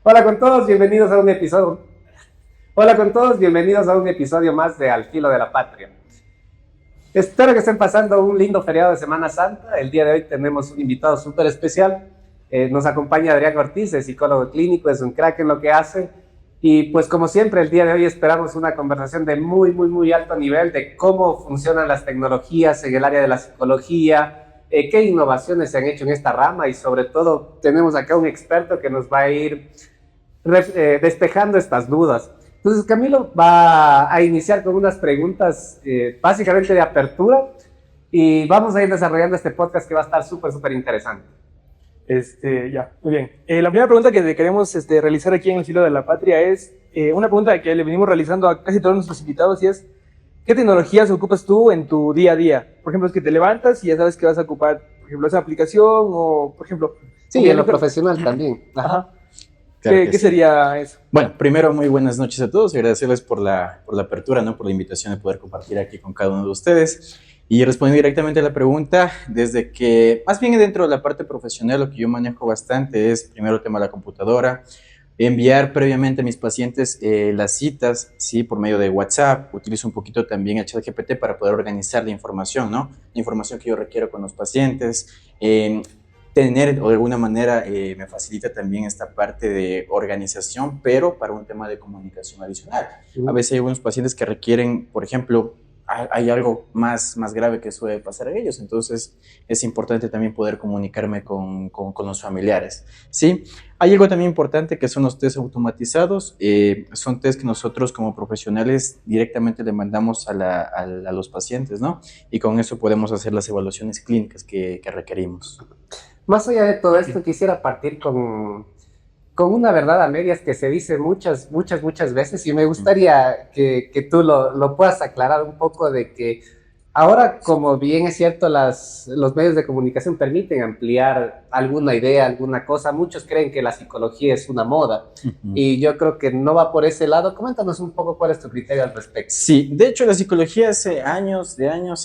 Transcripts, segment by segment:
Hola con todos, bienvenidos a un episodio. Hola con todos, bienvenidos a un episodio más de Al Filo de la Patria. Espero que estén pasando un lindo feriado de Semana Santa. El día de hoy tenemos un invitado súper especial. Nos acompaña Adrián Ortiz, es psicólogo clínico, es un crack en lo que hace. Y pues como siempre, el día de hoy esperamos una conversación de muy alto nivel de cómo funcionan las tecnologías en el área de la psicología, qué innovaciones se han hecho en esta rama y sobre todo tenemos acá un experto que nos va a ir despejando estas dudas. Entonces, Camilo va a iniciar con unas preguntas básicamente de apertura y vamos a ir desarrollando este podcast que va a estar súper interesante. Ya, muy bien. La primera pregunta que queremos realizar aquí en el Filo de la Patria es una pregunta que le venimos realizando a casi todos nuestros invitados y es, ¿qué tecnologías ocupas tú en tu día a día? Por ejemplo, es que te levantas y ya sabes que vas a ocupar, por ejemplo, esa aplicación o, por ejemplo... Sí, en lo profesional también. Ajá. Claro ¿Qué que sí. sería eso? Bueno, primero, muy buenas noches a todos y agradecerles por la apertura, ¿no? Por la invitación de poder compartir aquí con cada uno de ustedes. Y respondiendo directamente a la pregunta, desde que, más bien dentro de la parte profesional, lo que yo manejo bastante es primero el tema de la computadora, enviar previamente a mis pacientes las citas, ¿sí? Por medio de WhatsApp. Utilizo un poquito también el ChatGPT para poder organizar la información, ¿no? La información que yo requiero con los pacientes. Tener, o de alguna manera, me facilita también esta parte de organización, pero para un tema de comunicación adicional. A veces hay algunos pacientes que requieren, por ejemplo, hay algo más grave que suele pasar a ellos, entonces es importante también poder comunicarme con los familiares, ¿sí? Hay algo también importante que son los test automatizados, son test que nosotros como profesionales directamente le mandamos a los pacientes, ¿no? Y con eso podemos hacer las evaluaciones clínicas que requerimos. Más allá de todo esto, quisiera partir con una verdad a medias que se dice muchas veces y me gustaría que tú lo puedas aclarar un poco de que ahora, como bien es cierto, los medios de comunicación permiten ampliar alguna idea, alguna cosa. Muchos creen que la psicología es una moda y yo creo que no va por ese lado. Coméntanos un poco cuál es tu criterio al respecto. Sí, de hecho la psicología hace años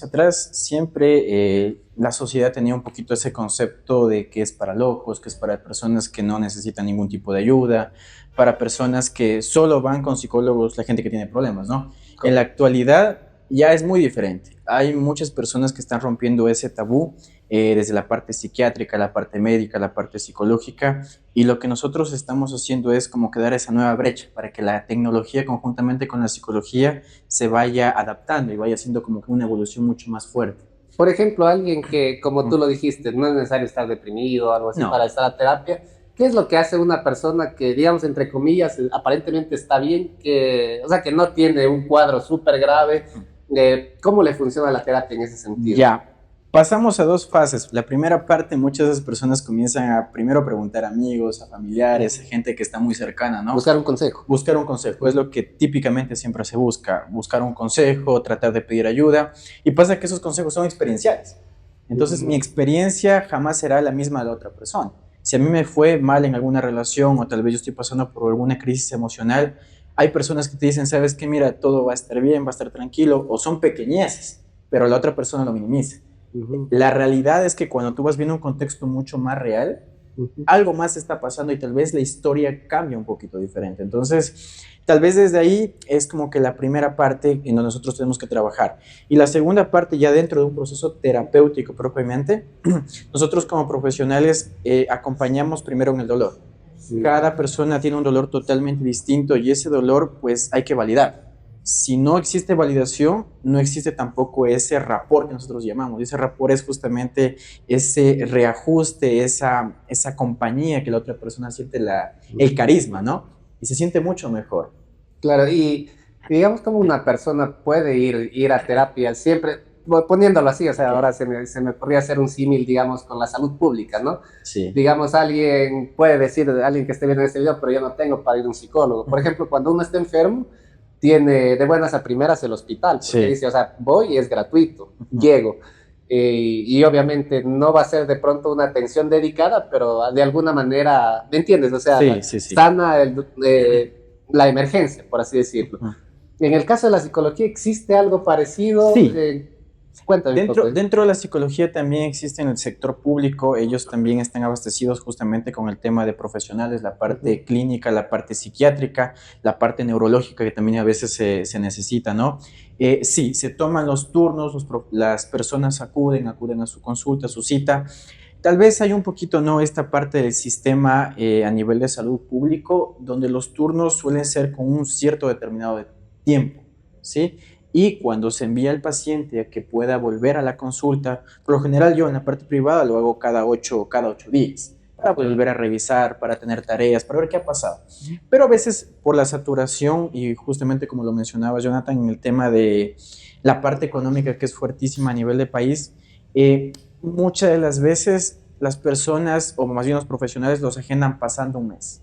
atrás, siempre la sociedad tenía un poquito ese concepto de que es para locos, que es para personas que no necesitan ningún tipo de ayuda, para personas que solo van con psicólogos, la gente que tiene problemas, ¿no? Correcto. En la actualidad ya es muy diferente. Hay muchas personas que están rompiendo ese tabú desde la parte psiquiátrica, la parte médica, la parte psicológica, y lo que nosotros estamos haciendo es como que dar esa nueva brecha para que la tecnología conjuntamente con la psicología se vaya adaptando y vaya haciendo como que una evolución mucho más fuerte. Por ejemplo, alguien que, como tú lo dijiste, no es necesario estar deprimido o algo así para estar a terapia. ¿Qué es lo que hace una persona que, digamos, entre comillas, aparentemente está bien, o sea, que no tiene un cuadro súper grave? ¿Cómo le funciona la terapia en ese sentido? Ya, pasamos a dos fases. La primera parte, muchas de esas personas comienzan a primero preguntar a amigos, a familiares, a gente que está muy cercana, ¿no? Buscar un consejo. Buscar un consejo, es lo que típicamente siempre se busca, buscar un consejo, tratar de pedir ayuda, y pasa que esos consejos son experienciales. Entonces, mi experiencia jamás será la misma de la otra persona. Si a mí me fue mal en alguna relación o tal vez yo estoy pasando por alguna crisis emocional, hay personas que te dicen, sabes que mira, todo va a estar bien, va a estar tranquilo, o son pequeñeces, pero la otra persona lo minimiza. La realidad es que cuando tú vas viendo un contexto mucho más real, algo más está pasando y tal vez la historia cambia un poquito diferente. Entonces, tal vez desde ahí es como que la primera parte en donde nosotros tenemos que trabajar. Y la segunda parte, ya dentro de un proceso terapéutico propiamente, nosotros como profesionales acompañamos primero en el dolor. Cada persona tiene un dolor totalmente distinto y ese dolor pues hay que validar. Si no existe validación, no existe tampoco ese rapport que nosotros llamamos. Ese rapport es justamente ese reajuste, esa compañía que la otra persona siente, el carisma, ¿no? Y se siente mucho mejor. Claro, y digamos como una persona puede ir a terapia siempre, poniéndolo así, o sea, ahora se me podría hacer un símil, digamos, con la salud pública, ¿no? Sí. Digamos, alguien puede decir, alguien que esté viendo este video, pero yo no tengo para ir a un psicólogo. Por ejemplo, cuando uno está enfermo, tiene de buenas a primeras el hospital, porque dice, o sea, voy y es gratuito, llego. Y obviamente no va a ser de pronto una atención dedicada, pero de alguna manera, ¿me entiendes? O sea, sana la emergencia, por así decirlo. En el caso de la psicología, ¿existe algo parecido? Sí. Cuéntame un poco. Dentro de la psicología también existe en el sector público, ellos también están abastecidos justamente con el tema de profesionales, la parte clínica, la parte psiquiátrica, la parte neurológica que también a veces se necesita, ¿no? Sí, se toman los turnos, las personas acuden a su consulta, a su cita. Tal vez hay un poquito, ¿no? Esta parte del sistema a nivel de salud público, donde los turnos suelen ser con un cierto determinado de tiempo, ¿sí? Y cuando se envía al paciente a que pueda volver a la consulta, por lo general yo en la parte privada lo hago cada 8 días, para volver a revisar, para tener tareas, para ver qué ha pasado. Pero a veces por la saturación y justamente como lo mencionaba Jonathan en el tema de la parte económica que es fuertísima a nivel de país, muchas de las veces las personas o más bien los profesionales los agendan pasando un mes.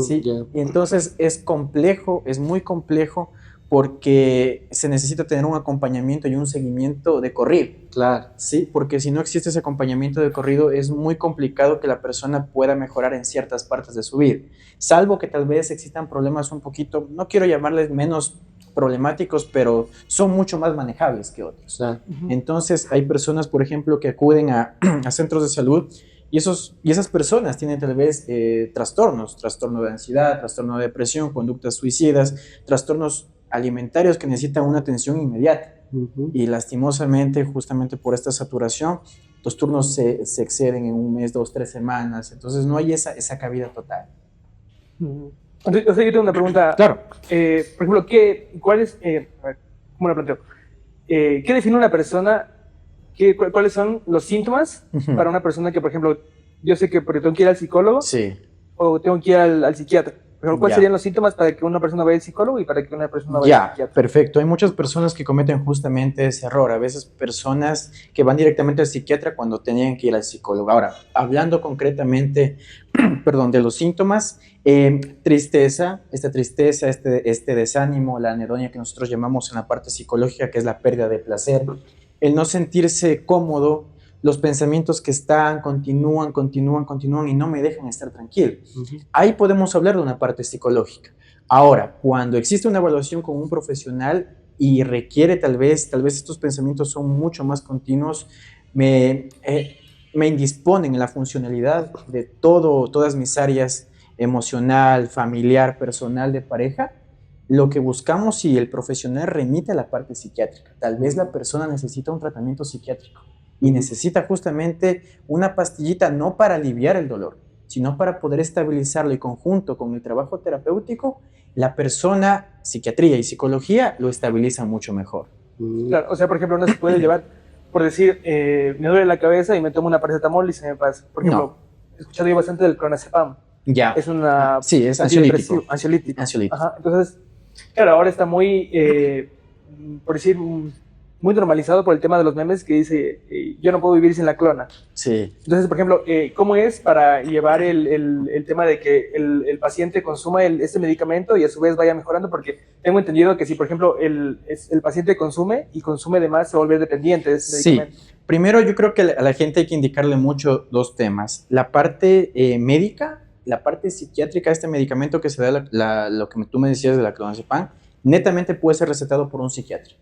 ¿Sí? Yeah. Y entonces es complejo, es muy complejo porque se necesita tener un acompañamiento y un seguimiento de corrido. Claro. Sí, porque si no existe ese acompañamiento de corrido es muy complicado que la persona pueda mejorar en ciertas partes de su vida. Salvo que tal vez existan problemas un poquito, no quiero llamarles menos problemáticos, pero son mucho más manejables que otros. Claro. Entonces hay personas, por ejemplo, que acuden a centros de salud y esas personas tienen tal vez trastorno de ansiedad, trastorno de depresión, conductas suicidas, trastornos alimentarios que necesitan una atención inmediata. Y lastimosamente, justamente por esta saturación, los turnos se exceden en un mes, 2, 3 semanas. Entonces no hay esa cabida total. Entonces, yo tengo una pregunta. Claro. Por ejemplo, ¿cómo lo planteo? ¿Qué define una persona? ¿Cuáles son los síntomas para una persona que, por ejemplo, yo sé que porque tengo que ir al psicólogo o tengo que ir al psiquiatra? Pero ¿cuáles serían los síntomas para que una persona vaya al psicólogo y para que una persona vaya al psiquiatra? Perfecto. Hay muchas personas que cometen justamente ese error. A veces personas que van directamente al psiquiatra cuando tenían que ir al psicólogo. Ahora, hablando concretamente, de los síntomas, tristeza, este desánimo, la anedonia que nosotros llamamos en la parte psicológica, que es la pérdida de placer, el no sentirse cómodo, los pensamientos que continúan y no me dejan estar tranquilo. Ahí podemos hablar de una parte psicológica. Ahora, cuando existe una evaluación con un profesional y requiere tal vez estos pensamientos son mucho más continuos, me indisponen en la funcionalidad de todas mis áreas emocional, familiar, personal, de pareja, lo que buscamos si el profesional remite a la parte psiquiátrica. Tal vez la persona necesita un tratamiento psiquiátrico y necesita justamente una pastillita no para aliviar el dolor, sino para poder estabilizarlo y conjunto con el trabajo terapéutico, la persona, psiquiatría y psicología lo estabilizan mucho mejor. Claro, o sea, por ejemplo, no se puede llevar, por decir, me duele la cabeza y me tomo una paracetamol y se me pasa. Por ejemplo, he escuchado yo bastante del clonazepam. Ya. Es una... Sí, es ansiolítico. Ansiolítico. Entonces, claro, ahora está muy, por decir, muy normalizado por el tema de los memes que dice, yo no puedo vivir sin la clona. Sí. Entonces, por ejemplo, ¿cómo es para llevar el tema de que el paciente consuma este medicamento y a su vez vaya mejorando? Porque tengo entendido que si, por ejemplo, el paciente consume de más, se vuelve dependiente de ese medicamento. Sí. Primero, yo creo que a la gente hay que indicarle mucho dos temas. La parte médica, la parte psiquiátrica, este medicamento que se da, lo que tú me decías de la clonazepam, netamente puede ser recetado por un psiquiatra.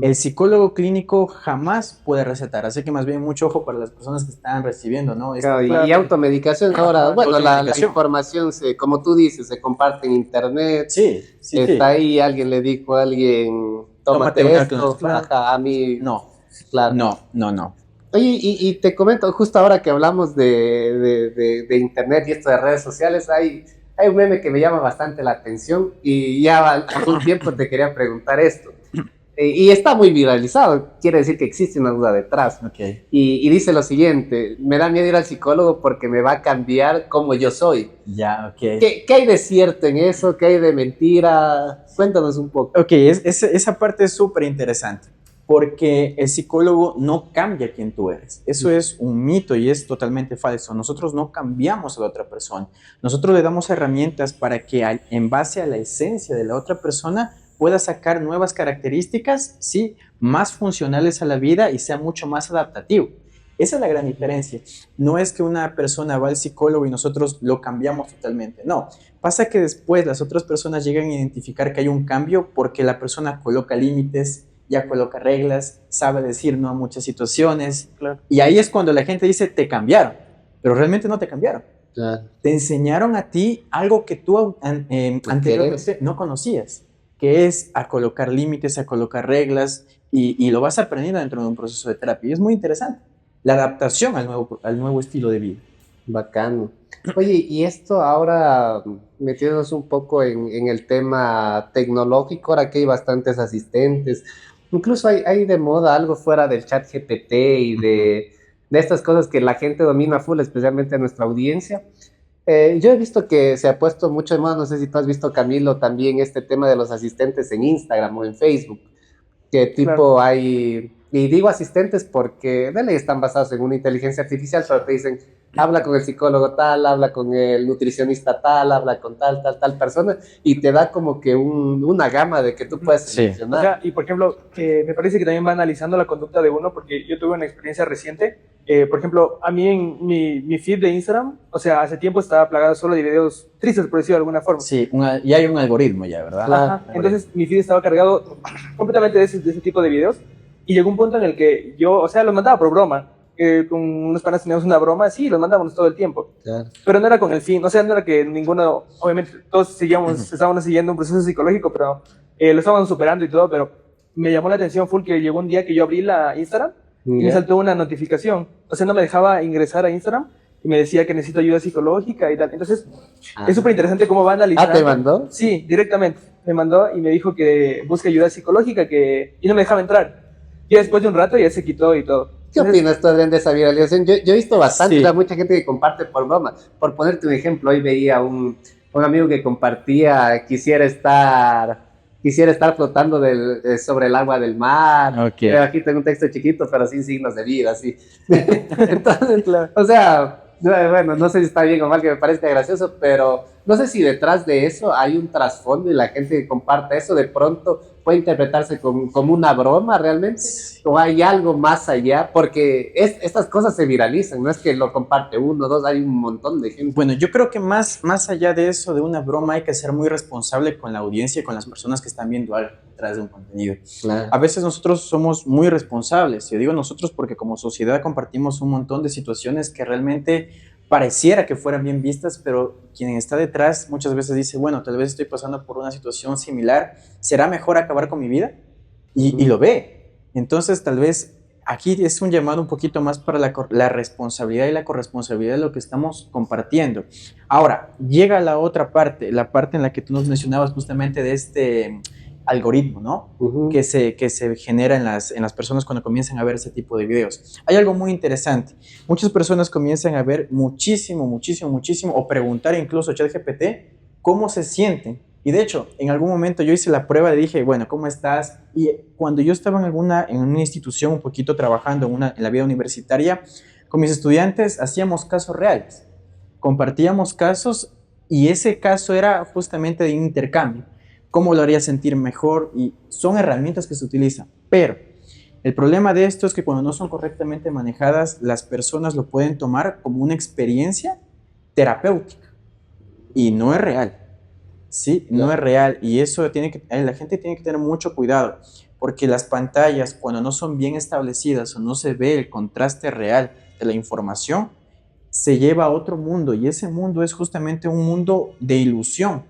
El psicólogo clínico jamás puede recetar, así que más bien mucho ojo para las personas que están recibiendo, ¿no? Claro, y automedicación. Ahora, bueno, la información, como tú dices, se comparte en internet. Sí. Está ahí, alguien le dijo a alguien, tómate esto. Ajá, a mí... No. Claro. No. Oye, y te comento, justo ahora que hablamos de internet y esto de redes sociales, hay un meme que me llama bastante la atención y ya hace un tiempo te quería preguntar esto. Y está muy viralizado, quiere decir que existe una duda detrás. Okay. Y dice lo siguiente, me da miedo ir al psicólogo porque me va a cambiar como yo soy. Ya, ok. ¿Qué hay de cierto en eso? ¿Qué hay de mentira? Cuéntanos un poco. Ok, esa parte es súper interesante, porque el psicólogo no cambia quien tú eres. Eso es un mito y es totalmente falso. Nosotros no cambiamos a la otra persona. Nosotros le damos herramientas para que en base a la esencia de la otra persona pueda sacar nuevas características, sí, más funcionales a la vida y sea mucho más adaptativo. Esa es la gran diferencia. No es que una persona va al psicólogo y nosotros lo cambiamos totalmente. No, pasa que después las otras personas llegan a identificar que hay un cambio porque la persona coloca límites, ya coloca reglas, sabe decir no a muchas situaciones. Claro. Y ahí es cuando la gente dice, te cambiaron, pero realmente no te cambiaron. Claro. Te enseñaron a ti algo que tú anteriormente no conocías, que es a colocar límites, a colocar reglas, y lo vas aprendiendo dentro de un proceso de terapia. Y es muy interesante la adaptación al nuevo estilo de vida. Bacano. Oye, y esto ahora metiéndonos un poco en el tema tecnológico, ahora que hay bastantes asistentes, incluso hay de moda algo fuera del chat GPT y de estas cosas que la gente domina full, especialmente nuestra audiencia. Yo he visto que se ha puesto mucho de moda, no sé si tú has visto, Camilo, también este tema de los asistentes en Instagram o en Facebook, que tipo Claro. hay, y digo asistentes porque de ley están basados en una inteligencia artificial, pero te dicen, habla con el psicólogo tal, habla con el nutricionista tal, habla con tal persona, y te da como que una gama de que tú puedes Sí. O seleccionar. sea, y por ejemplo, me parece que también va analizando la conducta de uno, porque yo tuve una experiencia reciente. Por ejemplo, a mí en mi feed de Instagram, o sea, hace tiempo estaba plagado solo de videos tristes, por decirlo de alguna forma. Sí, y hay un algoritmo ya, ¿verdad? Claro. Ajá, entonces mi feed estaba cargado completamente de ese tipo de videos, y llegó un punto en el que yo, o sea, los mandaba por broma. Con unos panas teníamos una broma, sí, los mandábamos todo el tiempo. Claro. Pero no era con el fin, o sea, no era que ninguno, obviamente todos estábamos siguiendo un proceso psicológico, pero lo estábamos superando y todo, pero me llamó la atención full que llegó un día que yo abrí la Instagram y me Ya. saltó una notificación, o sea, no me dejaba ingresar a Instagram y me decía que necesito ayuda psicológica y tal. Entonces, es súper interesante cómo va analizando. ¿te mandó? Sí, directamente, me mandó y me dijo que busque ayuda psicológica y no me dejaba entrar. Y después de un rato ya se quitó y todo. ¿Qué opinas tú, Adrián, de esa viralización? Yo he visto bastante, Sí. o sea, mucha gente que comparte por broma. Por ponerte un ejemplo, hoy veía un amigo que compartía, quisiera estar flotando sobre el agua del mar. Ok. Aquí tengo un texto chiquito, pero sin signos de vida, así. Entonces, Claro. o sea, bueno, no sé si está bien o mal que me parezca gracioso, pero no sé si detrás de eso hay un trasfondo y la gente que comparte eso de pronto puede interpretarse como una broma realmente, o hay algo más allá, porque estas cosas se viralizan, no es que lo comparte uno, dos, hay un montón de gente. Bueno, yo creo que más allá de eso, de una broma, hay que ser muy responsable con la audiencia y con las personas que están viendo algo detrás de un contenido. Claro. A veces nosotros somos muy responsables. Yo digo nosotros porque como sociedad compartimos un montón de situaciones que realmente pareciera que fueran bien vistas, pero quien está detrás muchas veces dice, bueno, tal vez estoy pasando por una situación similar, ¿será mejor acabar con mi vida? Y lo ve. Entonces, tal vez aquí es un llamado un poquito más para la responsabilidad y la corresponsabilidad de lo que estamos compartiendo. Ahora, llega la otra parte, la parte en la que tú nos mencionabas justamente de este algoritmo, ¿no? Que se genera en las personas cuando comienzan a ver ese tipo de videos. Hay algo muy interesante. Muchas personas comienzan a ver muchísimo, o preguntar incluso a ChatGPT cómo se sienten. Y de hecho, en algún momento yo hice la prueba y dije, bueno, ¿cómo estás? Y cuando yo estaba en una institución un poquito trabajando en la vida universitaria, con mis estudiantes hacíamos casos reales. Compartíamos casos y ese caso era justamente de intercambio. ¿Cómo lo haría sentir mejor? Y son herramientas que se utilizan. Pero el problema de esto es que cuando no son correctamente manejadas, las personas lo pueden tomar como una experiencia terapéutica. Y no es real. Sí, no es real. Y eso la gente tiene que tener mucho cuidado. Porque las pantallas, cuando no son bien establecidas o no se ve el contraste real de la información, se lleva a otro mundo. Y ese mundo es justamente un mundo de ilusión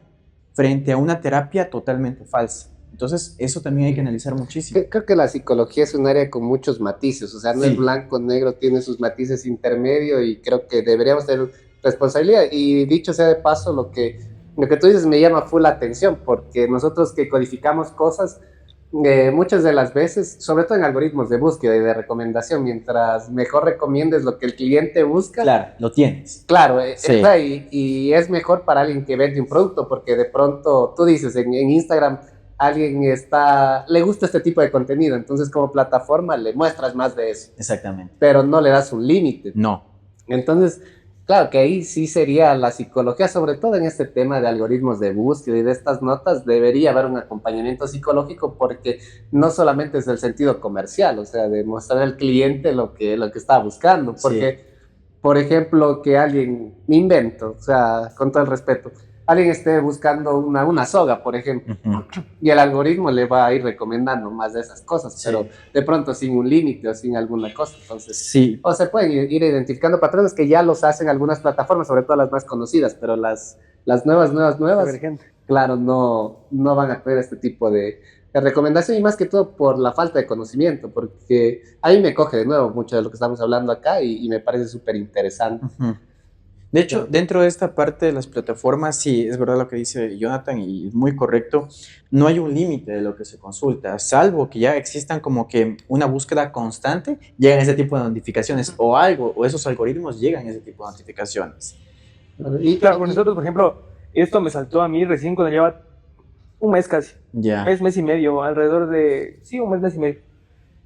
frente a una terapia totalmente falsa. Entonces, eso también hay que analizar muchísimo. Creo que la psicología es un área con muchos matices, o sea, no Sí. es blanco, negro, tiene sus matices intermedio y creo que deberíamos tener responsabilidad. Y dicho sea de paso, lo que tú dices me llama full la atención, porque nosotros que codificamos cosas, muchas de las veces, sobre todo en algoritmos de búsqueda y de recomendación, mientras mejor recomiendes lo que el cliente busca, Claro, lo tienes. claro, Sí. y es mejor para alguien que vende un producto, porque de pronto tú dices en Instagram, alguien le gusta este tipo de contenido, entonces como plataforma le muestras más de eso, Exactamente. pero no le das un límite. No. Entonces, claro que ahí sí sería la psicología, sobre todo en este tema de algoritmos de búsqueda y de estas notas, debería haber un acompañamiento psicológico porque no solamente es el sentido comercial, o sea, de mostrar al cliente lo que está buscando, porque, por ejemplo, que alguien, me invento, o sea, con todo el respeto, alguien esté buscando una soga, por ejemplo, y el algoritmo le va a ir recomendando más de esas cosas, Sí. pero de pronto sin un límite o sin alguna cosa. Entonces, Sí, o se pueden ir identificando patrones que ya los hacen algunas plataformas, sobre todo las más conocidas, pero las nuevas, Emergente. claro, no van a tener este tipo de recomendación y más que todo por la falta de conocimiento, porque a mí me coge de nuevo mucho de lo que estamos hablando acá y me parece súper interesante. ujú. De hecho, dentro de esta parte de las plataformas, sí, es verdad lo que dice Jonathan y es muy correcto, no hay un límite de lo que se consulta, salvo que ya existan como que una búsqueda constante, llegan ese tipo de notificaciones o algo, o esos algoritmos llegan a ese tipo de notificaciones. Claro, con nosotros, por ejemplo, esto me saltó a mí recién cuando lleva un mes casi. Ya. Mes y medio, alrededor de, sí, un mes y medio.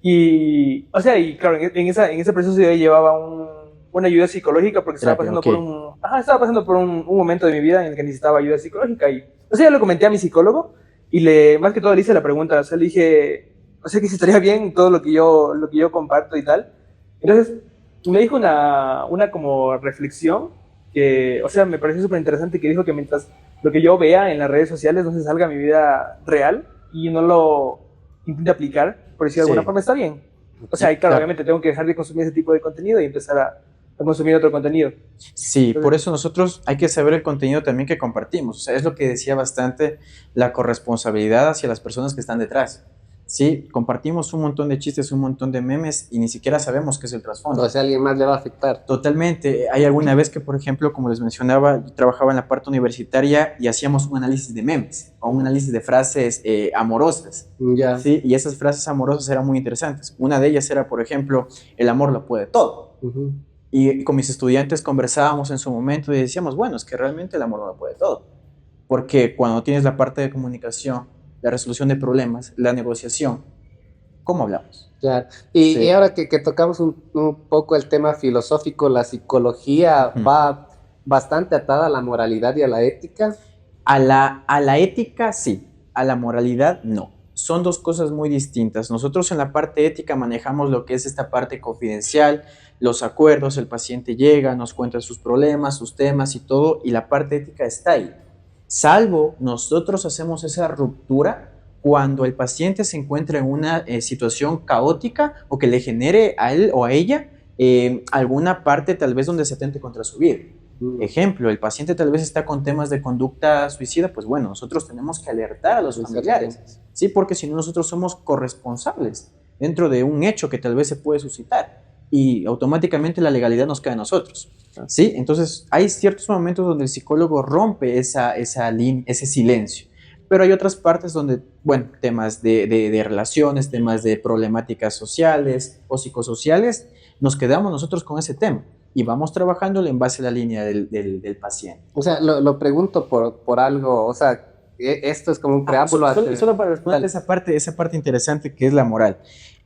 Y, o sea, y claro, en ese proceso yo llevaba una ayuda psicológica porque estaba Terapia, pasando ok. estaba pasando por un momento de mi vida en el que necesitaba ayuda psicológica y, o sea, yo lo comenté a mi psicólogo y más que todo le hice la pregunta, o sea, le dije, o sea, que si estaría bien todo lo que yo comparto y tal. Entonces, me dijo una como reflexión que, o sea, me pareció súper interesante que dijo que mientras lo que yo vea en las redes sociales no se salga a mi vida real y no lo intente aplicar, por decirlo de alguna Sí. forma, está bien. O sea, y claro, Claro. obviamente tengo que dejar de consumir ese tipo de contenido y empezar a consumir otro contenido. Sí, por eso nosotros hay que saber el contenido también que compartimos. O sea, es lo que decía bastante la corresponsabilidad hacia las personas que están detrás. Sí, compartimos un montón de chistes, un montón de memes y ni siquiera sabemos qué es el trasfondo. O sea, a alguien más le va a afectar. Totalmente. Hay alguna vez que, por ejemplo, como les mencionaba, yo trabajaba en la parte universitaria y hacíamos un análisis de memes o un análisis de frases amorosas. Ya. Sí, y esas frases amorosas eran muy interesantes. Una de ellas era, por ejemplo, el amor lo puede todo. Ujú. Y con mis estudiantes conversábamos en su momento y decíamos, bueno, es que realmente el amor no lo puede todo. Porque cuando tienes la parte de comunicación, la resolución de problemas, la negociación, ¿cómo hablamos? Claro. Sí. Y ahora que tocamos un poco el tema filosófico, la psicología va bastante atada a la moralidad y a la ética. A la ética sí, a la moralidad no. Son dos cosas muy distintas. Nosotros en la parte ética manejamos lo que es esta parte confidencial, los acuerdos, el paciente llega, nos cuenta sus problemas, sus temas y todo, y la parte ética está ahí. Salvo nosotros hacemos esa ruptura cuando el paciente se encuentra en una situación caótica o que le genere a él o a ella alguna parte tal vez donde se atente contra su vida. Ejemplo, el paciente tal vez está con temas de conducta suicida, pues bueno, nosotros tenemos que alertar a los familiares, ¿sí? Porque si no nosotros somos corresponsables dentro de un hecho que tal vez se puede suscitar y automáticamente la legalidad nos cae a nosotros, ¿sí? Entonces hay ciertos momentos donde el psicólogo rompe ese silencio, pero hay otras partes donde, bueno, temas de relaciones, temas de problemáticas sociales o psicosociales, nos quedamos nosotros con ese tema y vamos trabajándolo en base a la línea del paciente. O sea, lo pregunto por algo, o sea, esto es como un preámbulo. Solo para responder esa parte interesante que es la moral.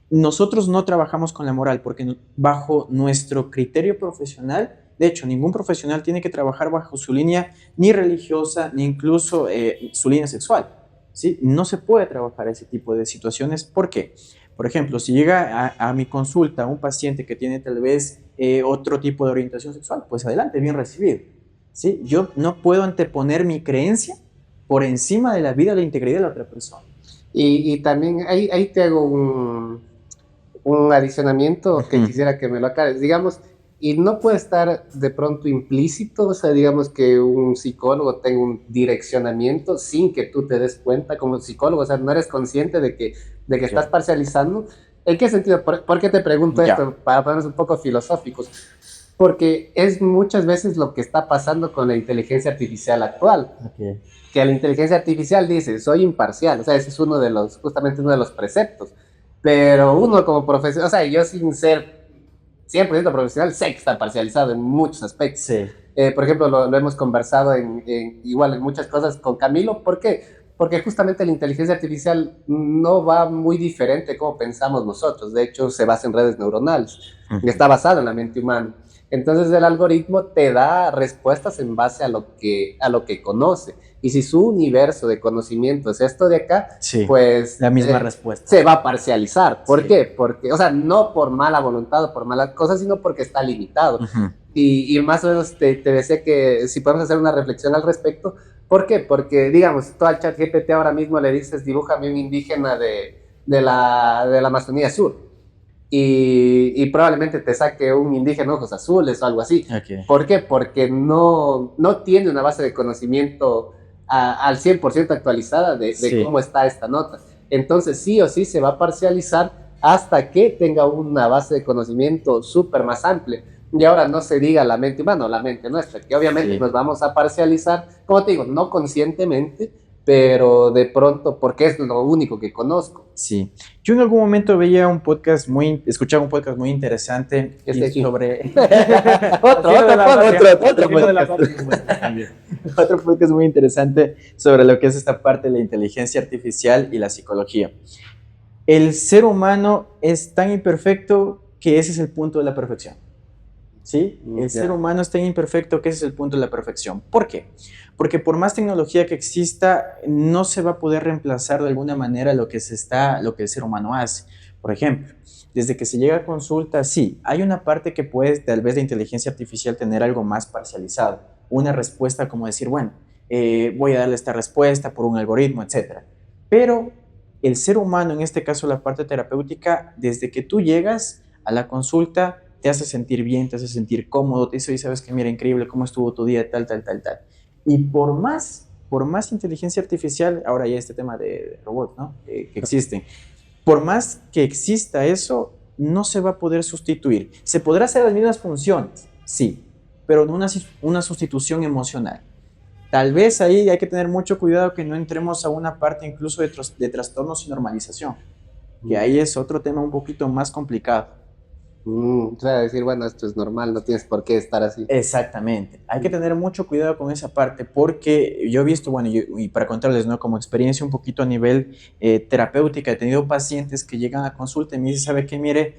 Nosotros no trabajamos con la moral porque bajo nuestro criterio profesional, de hecho, ningún profesional tiene que trabajar bajo su línea ni religiosa, ni incluso su línea sexual, ¿sí? No se puede trabajar ese tipo de situaciones. ¿Por qué? Por ejemplo, si llega a mi consulta un paciente que tiene tal vez otro tipo de orientación sexual, pues adelante, bien recibido, ¿sí? Yo no puedo anteponer mi creencia por encima de la vida o la integridad de la otra persona. Y también ahí te hago un adicionamiento que quisiera que me lo aclares. Digamos, y no puede estar de pronto implícito, o sea, digamos que un psicólogo tenga un direccionamiento sin que tú te des cuenta como psicólogo, o sea, no eres consciente de que estás parcializando. ¿En qué sentido? ¿Por qué te pregunto esto? Para ponernos un poco filosóficos. Porque es muchas veces lo que está pasando con la inteligencia artificial actual. Okay. Que la inteligencia artificial dice, soy imparcial, o sea, ese es justamente uno de los preceptos. Pero uno como profesional, o sea, yo sin ser 100% profesional, sé que está parcializado en muchos aspectos. Sí. Por ejemplo, lo hemos conversado igual en muchas cosas con Camilo. ¿Por qué? Porque justamente la inteligencia artificial no va muy diferente como pensamos nosotros. De hecho, se basa en redes neuronales y está basado en la mente humana. Entonces, el algoritmo te da respuestas en base a lo que conoce. Y si su universo de conocimiento es esto de acá, sí, pues la misma respuesta se va a parcializar. ¿Por qué? Porque, o sea, no por mala voluntad o por malas cosas, sino porque está limitado. Y más o menos te decía que si podemos hacer una reflexión al respecto, ¿Por qué? Porque, digamos, tú al ChatGPT ahora mismo le dices, dibújame un indígena de la Amazonía Sur. Y probablemente te saque un indígena ojos azules o algo así. Ok. ¿Por qué? Porque no tiene una base de conocimiento al 100% actualizada de Sí. cómo está esta nota. Entonces, sí o sí se va a parcializar hasta que tenga una base de conocimiento súper más amplia. Y ahora no se diga la mente humana o la mente nuestra, que obviamente Sí. nos vamos a parcializar, como te digo, no conscientemente, pero de pronto, porque es lo único que conozco. Sí, yo en algún momento veía un podcast escuchaba un podcast muy interesante Este aquí. sobre Otro podcast. otro podcast muy interesante sobre lo que es esta parte de la inteligencia artificial y la psicología. El ser humano es tan imperfecto que ese es el punto de la perfección. ¿Sí? El ser humano es tan imperfecto que ese es el punto de la perfección. ¿Por qué? Porque por más tecnología que exista, no se va a poder reemplazar de alguna manera lo que el ser humano hace. Por ejemplo, desde que se llega a consulta, sí, hay una parte que puede, tal vez, de inteligencia artificial tener algo más parcializado. Una respuesta como decir, bueno, voy a darle esta respuesta por un algoritmo, etc. Pero el ser humano, en este caso la parte terapéutica, desde que tú llegas a la consulta, te hace sentir bien, te hace sentir cómodo, te dice, oye, sabes que mira, increíble, cómo estuvo tu día, tal. Y por más inteligencia artificial, ahora ya este tema de robots, ¿no? Que existen, por más que exista eso, no se va a poder sustituir. Se podrá hacer las mismas funciones, sí, pero no una sustitución emocional. Tal vez ahí hay que tener mucho cuidado que no entremos a una parte incluso de trastornos y normalización, que ahí es otro tema un poquito más complicado. O sea, decir, bueno, esto es normal, no tienes por qué estar así. Exactamente. Hay que tener mucho cuidado con esa parte porque yo he visto, bueno, y para contarles, ¿no? Como experiencia un poquito a nivel terapéutica, he tenido pacientes que llegan a consulta y me dicen, ¿sabe qué? Mire,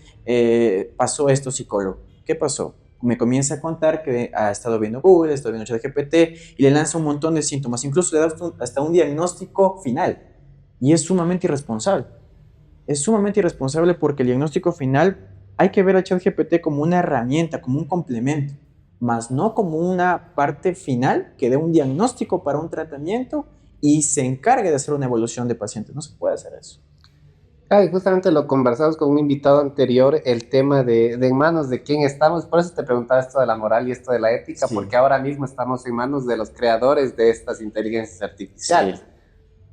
pasó esto, psicólogo. ¿Qué pasó? Me comienza a contar que ha estado viendo Google, ha estado viendo ChatGPT y le lanza un montón de síntomas, incluso le da hasta un diagnóstico final. Y es sumamente irresponsable. Es sumamente irresponsable porque el diagnóstico final hay que ver al ChatGPT como una herramienta, como un complemento, más no como una parte final que dé un diagnóstico para un tratamiento y se encargue de hacer una evaluación de pacientes. No se puede hacer eso. Y justamente lo conversamos con un invitado anterior, el tema de en manos de quién estamos. Por eso te preguntaba esto de la moral y esto de la ética, Sí. porque ahora mismo estamos en manos de los creadores de estas inteligencias artificiales. Sí.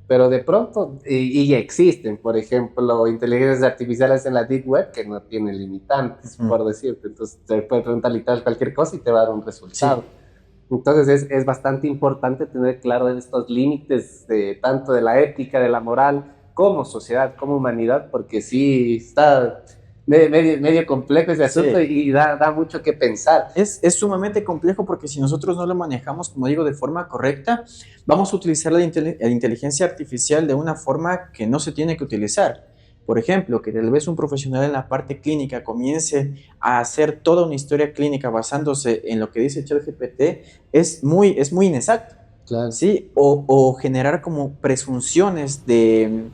Pero de pronto, y ya existen, por ejemplo, inteligencias artificiales en la Deep Web que no tienen limitantes, por decirte. Entonces, te puede preguntar literal cualquier cosa y te va a dar un resultado. Sí. Entonces, es bastante importante tener claro estos límites tanto de la ética, de la moral, como sociedad, como humanidad, porque sí está medio complejo ese asunto y da mucho que pensar. Es sumamente complejo porque si nosotros no lo manejamos, como digo, de forma correcta, vamos a utilizar la inteligencia artificial de una forma que no se tiene que utilizar. Por ejemplo, que tal vez un profesional en la parte clínica comience a hacer toda una historia clínica basándose en lo que dice ChatGPT es muy inexacto. Claro. ¿Sí? O generar como presunciones de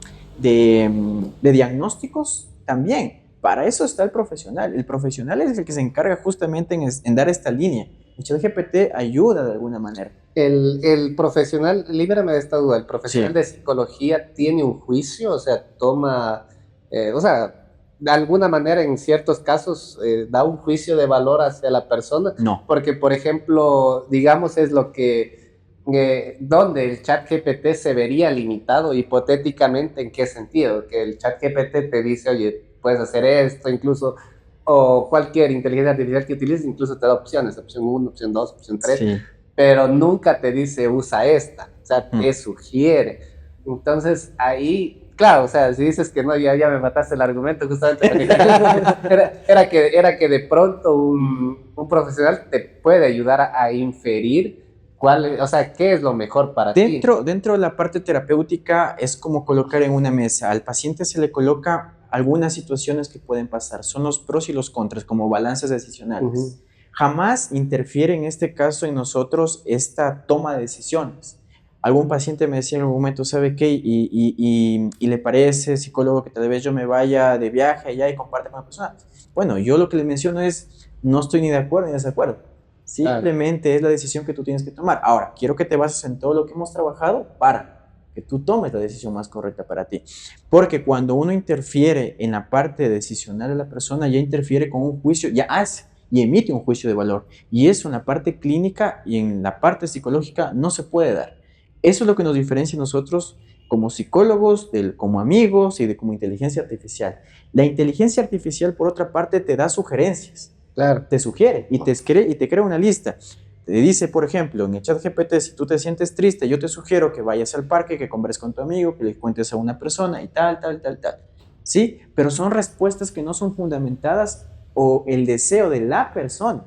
diagnósticos también. Para eso está el profesional. El profesional es el que se encarga justamente en dar esta línea. El ChatGPT ayuda de alguna manera. El profesional, líbrame de esta duda, ¿el profesional de psicología tiene un juicio? O sea, toma, de alguna manera en ciertos casos da un juicio de valor hacia la persona. No. Porque, por ejemplo, digamos es lo que, donde el ChatGPT se vería limitado hipotéticamente, ¿en qué sentido? Que el ChatGPT te dice, oye, puedes hacer esto, incluso, o cualquier inteligencia artificial que utilices, incluso te da opciones, opción 1, opción 2, opción 3, Sí. pero nunca te dice usa esta, o sea, te sugiere. Entonces ahí, claro, o sea, si dices que no, ya me mataste el argumento, justamente era que de pronto un profesional te puede ayudar a inferir o sea, qué es lo mejor para ti. Dentro de la parte terapéutica es como colocar en una mesa. Al paciente se le coloca algunas situaciones que pueden pasar. Son los pros y los contras, como balances decisionales. Jamás interfiere en este caso en nosotros esta toma de decisiones. Algún paciente me decía en algún momento, ¿sabe qué? Y le parece, psicólogo, que tal vez yo me vaya de viaje allá y comparte con la persona. Bueno, yo lo que le menciono es, no estoy ni de acuerdo ni de desacuerdo. Simplemente es la decisión que tú tienes que tomar. Ahora, quiero que te bases en todo lo que hemos trabajado para que tú tomes la decisión más correcta para ti. Porque cuando uno interfiere en la parte decisional de la persona, ya interfiere con un juicio, ya hace y emite un juicio de valor. Y eso en la parte clínica y en la parte psicológica no se puede dar. Eso es lo que nos diferencia a nosotros como psicólogos, como amigos y como inteligencia artificial. La inteligencia artificial, por otra parte, te da sugerencias. Claro. Te sugiere y te crea una lista. Te dice, por ejemplo, en el chat GPT, si tú te sientes triste, yo te sugiero que vayas al parque, que converses con tu amigo, que le cuentes a una persona y tal. ¿Sí? Pero son respuestas que no son fundamentadas o el deseo de la persona.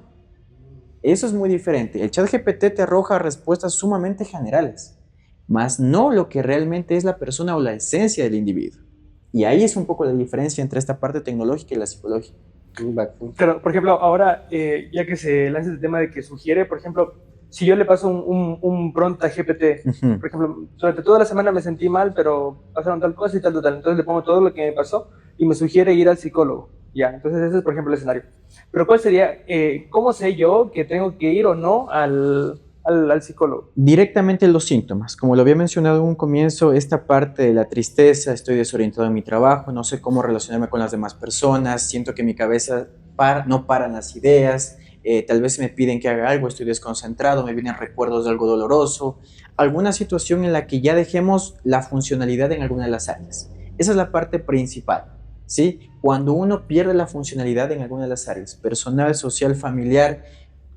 Eso es muy diferente. El chat GPT te arroja respuestas sumamente generales, más no lo que realmente es la persona o la esencia del individuo. Y ahí es un poco la diferencia entre esta parte tecnológica y la psicológica. Pero, por ejemplo, ahora, ya que se lanza el tema de que sugiere, por ejemplo, si yo le paso un prompt a GPT, por ejemplo, durante toda la semana me sentí mal, pero pasaron tal cosa y tal, entonces le pongo todo lo que me pasó y me sugiere ir al psicólogo. Ya, entonces ese es, por ejemplo, el escenario. Pero ¿cuál sería, cómo sé yo que tengo que ir o no al psicólogo? Directamente los síntomas. Como lo había mencionado en un comienzo, esta parte de la tristeza, estoy desorientado en mi trabajo, no sé cómo relacionarme con las demás personas, siento que mi cabeza no paran las ideas, tal vez me piden que haga algo, estoy desconcentrado, me vienen recuerdos de algo doloroso, alguna situación en la que ya dejemos la funcionalidad en alguna de las áreas. Esa es la parte principal, ¿sí? Cuando uno pierde la funcionalidad en alguna de las áreas, personal, social, familiar,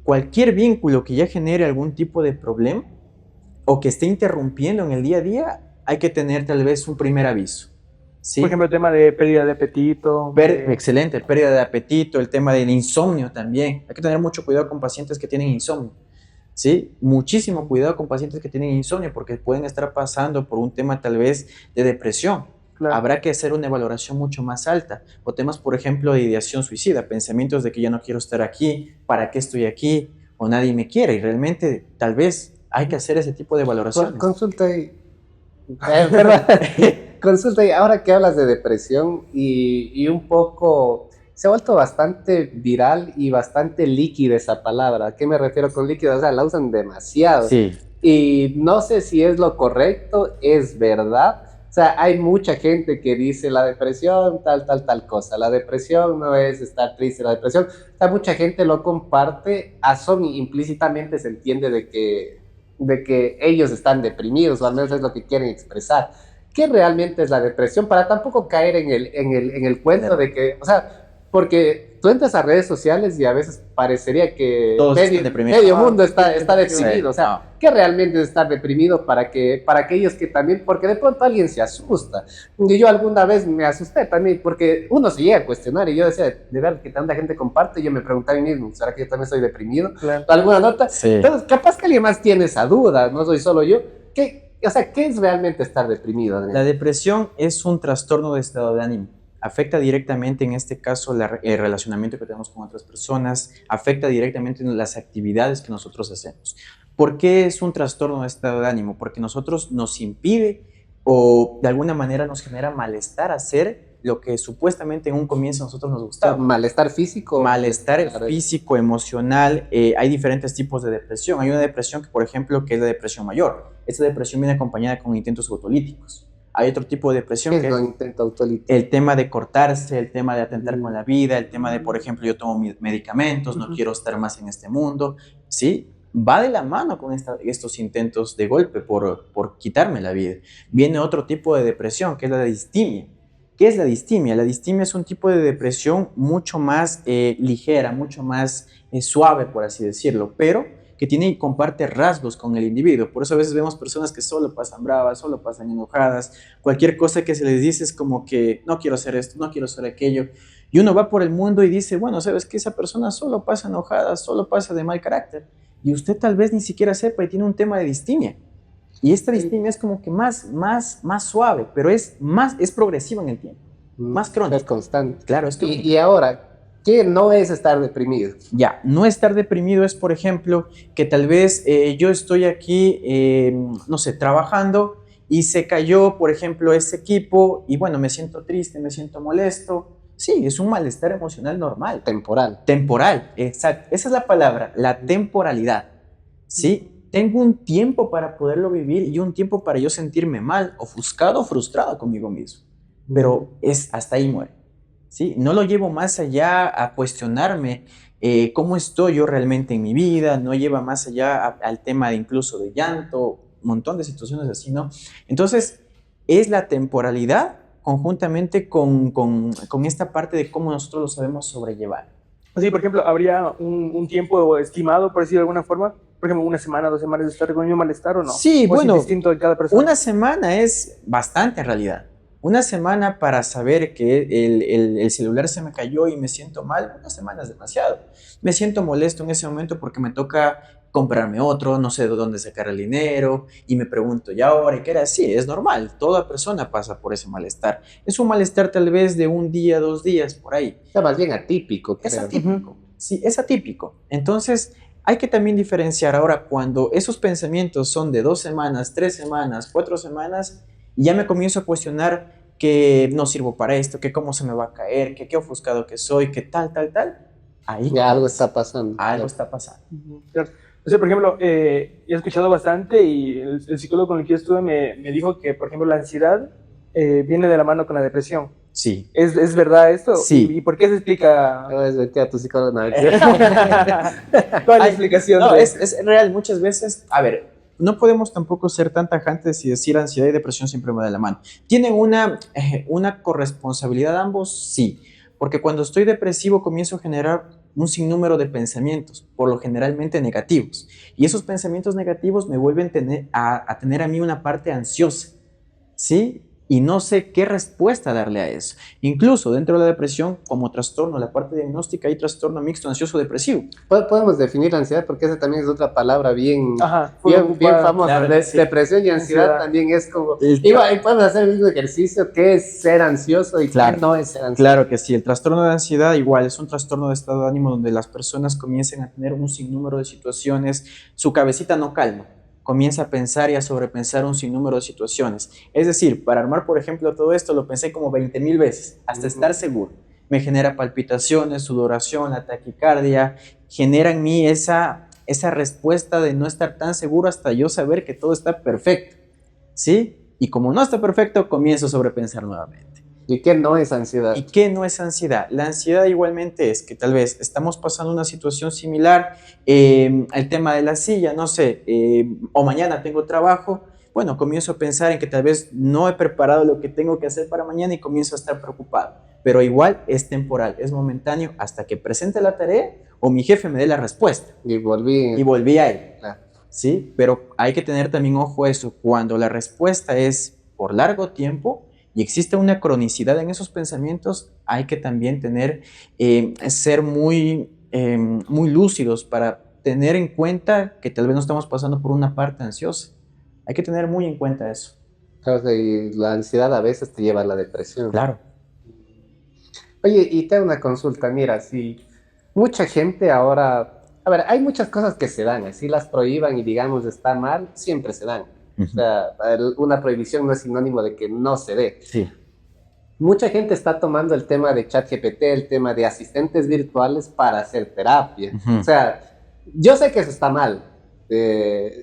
cualquier vínculo que ya genere algún tipo de problema o que esté interrumpiendo en el día a día, hay que tener tal vez un primer aviso. ¿Sí? Por ejemplo, el tema de pérdida de apetito. Excelente, pérdida de apetito, el tema del insomnio también. Hay que tener mucho cuidado con pacientes que tienen insomnio. ¿Sí? Muchísimo cuidado con pacientes que tienen insomnio porque pueden estar pasando por un tema tal vez de depresión. Claro. Habrá que hacer una valoración mucho más alta. O temas, por ejemplo, de ideación suicida, pensamientos de que ya no quiero estar aquí, ¿para qué estoy aquí? O nadie me quiere. Y realmente, tal vez, hay que hacer ese tipo de valoraciones. Consulta y... Consulta y ahora que hablas de depresión y un poco... Se ha vuelto bastante viral y bastante líquida esa palabra. ¿A qué me refiero con líquida? O sea, la usan demasiado. Sí. Y no sé si es lo correcto, es verdad. O sea, hay mucha gente que dice la depresión, tal cosa. La depresión no es estar triste, la depresión. O sea, mucha gente lo comparte, implícitamente se entiende de que ellos están deprimidos, o al menos es lo que quieren expresar. ¿Qué realmente es la depresión? Para tampoco caer en el cuento de que, o sea, porque tú entras a redes sociales y a veces parecería que medio mundo está deprimido. O sea, ¿qué realmente es estar deprimido para aquellos que también, porque de pronto alguien se asusta? Y yo alguna vez me asusté también, porque uno se llega a cuestionar y yo decía, de verdad que tanta gente comparte, y yo me preguntaba a mí mismo, ¿será que yo también soy deprimido? Claro. ¿Alguna nota? Sí. Entonces, capaz que alguien más tiene esa duda, no soy solo yo. O sea, ¿qué es realmente estar deprimido, Daniel? La depresión es un trastorno de estado de ánimo. Afecta directamente, en este caso, el relacionamiento que tenemos con otras personas, afecta directamente en las actividades que nosotros hacemos. ¿Por qué es un trastorno de estado de ánimo? Porque nosotros nos impide o de alguna manera nos genera malestar hacer lo que supuestamente en un comienzo a nosotros nos gustaba. ¿Malestar físico? Malestar físico, emocional. Hay diferentes tipos de depresión. Hay una depresión que, por ejemplo, que es la depresión mayor. Esta depresión viene acompañada con intentos autolíticos. Hay otro tipo de depresión que es el tema de cortarse, el tema de atentar con la vida, el tema de, por ejemplo, yo tomo medicamentos, no quiero estar más en este mundo, ¿sí? Va de la mano con estos intentos de golpe por quitarme la vida. Viene otro tipo de depresión, que es la distimia. ¿Qué es la distimia? La distimia es un tipo de depresión mucho más ligera, mucho más suave, por así decirlo, pero que tiene y comparte rasgos con el individuo. Por eso a veces vemos personas que solo pasan bravas, solo pasan enojadas, cualquier cosa que se les dice es como que no quiero hacer esto, no quiero hacer aquello, y uno va por el mundo y dice, bueno, ¿sabes qué? Esa persona solo pasa enojada, solo pasa de mal carácter, y usted tal vez ni siquiera sepa y tiene un tema de distimia, y esta distimia es como que más suave, pero es progresiva en el tiempo, más crónica. Es constante. Claro, es crónica. Y ahora, ¿qué no es estar deprimido? Ya, no estar deprimido es, por ejemplo, que tal vez yo estoy aquí, no sé, trabajando y se cayó, por ejemplo, ese equipo y bueno, me siento triste, me siento molesto Sí, es un malestar emocional normal. Temporal. Temporal, exacto. Esa es la palabra, la temporalidad. ¿Sí? Tengo un tiempo para poderlo vivir y un tiempo para yo sentirme mal, ofuscado o frustrado conmigo mismo. Pero hasta ahí muere. ¿Sí? No lo llevo más allá a cuestionarme cómo estoy yo realmente en mi vida, no lleva más allá al tema de incluso de llanto, un montón de situaciones así, ¿no? Entonces, es la temporalidad conjuntamente con esta parte de cómo nosotros lo sabemos sobrellevar. Así, por ejemplo, ¿habría un tiempo estimado, por decirlo de alguna forma? Por ejemplo, una semana, 2 semanas de estar con el mismo malestar o no. Sí, ¿O bueno, es distinto de cada persona? una semana es bastante en realidad. Una semana para saber que el celular se me cayó y me siento mal, una semana es demasiado. Me siento molesto en ese momento porque me toca comprarme otro, no sé de dónde sacar el dinero y me pregunto, ¿y ahora qué era? Sí, es normal, toda persona pasa por ese malestar. Es un malestar tal vez de un día, 2 días, por ahí. Está más bien atípico, Es creo. atípico, sí, es atípico. Entonces, hay que también diferenciar ahora cuando esos pensamientos son de 2 semanas, 3 semanas, 4 semanas, y ya me comienzo a cuestionar que no sirvo para esto, que cómo se me va a caer, que qué ofuscado que soy, que tal, tal, tal. Ahí Ya algo está pasando. algo está pasando. Claro. O sea, por ejemplo, he escuchado bastante y el psicólogo con el que yo estuve me dijo que, por ejemplo, la ansiedad viene de la mano con la depresión. Sí. ¿Es verdad esto? Sí. ¿Y por qué se explica? No, es vete a tu psicólogo. No, ¿Cuál es la Ay, explicación? No, de- es real. Muchas veces, a ver, no podemos tampoco ser tan tajantes y decir ansiedad y depresión siempre van de la mano. ¿Tienen una corresponsabilidad ambos? Sí, porque cuando estoy depresivo comienzo a generar un sinnúmero de pensamientos, por lo generalmente negativos. Y esos pensamientos negativos me vuelven a tener a mí una parte ansiosa, ¿sí? Y no sé qué respuesta darle a eso. Incluso dentro de la depresión, como trastorno, la parte diagnóstica, hay trastorno mixto ansioso-depresivo. Podemos definir ansiedad porque esa también es otra palabra bien, Ajá, bien famosa. claro, sí. Depresión y ansiedad Ansiedad. también es como... El- Igual, podemos hacer el mismo ejercicio que es ser ansioso y Claro. qué no es ser ansioso. Claro que sí, el trastorno de ansiedad igual es un trastorno de estado de ánimo donde las personas comienzan a tener un sinnúmero de situaciones, su cabecita no calma, comienza a pensar y a sobrepensar un sinnúmero de situaciones. Es decir, para armar, por ejemplo, todo esto lo pensé como 20,000 veces, hasta estar seguro. Me genera palpitaciones, sudoración, la taquicardia, genera en mí esa respuesta de no estar tan seguro hasta yo saber que todo está perfecto, ¿sí? Y como no está perfecto, comienzo a sobrepensar nuevamente. ¿Y qué no es ansiedad? ¿Y qué no es ansiedad? La ansiedad igualmente es que tal vez estamos pasando una situación similar, el tema de la silla, no sé, o mañana tengo trabajo, bueno, comienzo a pensar en que tal vez no he preparado lo que tengo que hacer para mañana y comienzo a estar preocupado, pero igual es temporal, es momentáneo hasta que presente la tarea o mi jefe me dé la respuesta Y volví. y volví a él. Claro. ¿Sí? Pero hay que tener también ojo a eso, cuando la respuesta es por largo tiempo y existe una cronicidad en esos pensamientos, hay que también ser muy lúcidos para tener en cuenta que tal vez no estamos pasando por una parte ansiosa. Hay que tener muy en cuenta eso. Claro, y la ansiedad a veces te lleva a la depresión. Claro. Oye, y te hago una consulta, mira, si mucha gente ahora, a ver, hay muchas cosas que se dan, así las prohíban y digamos está mal, siempre se dan. O sea, una prohibición no es sinónimo de que no se dé. Sí. Mucha gente está tomando el tema de ChatGPT, el tema de asistentes virtuales para hacer terapia. Ujú. O sea, yo sé que eso está mal.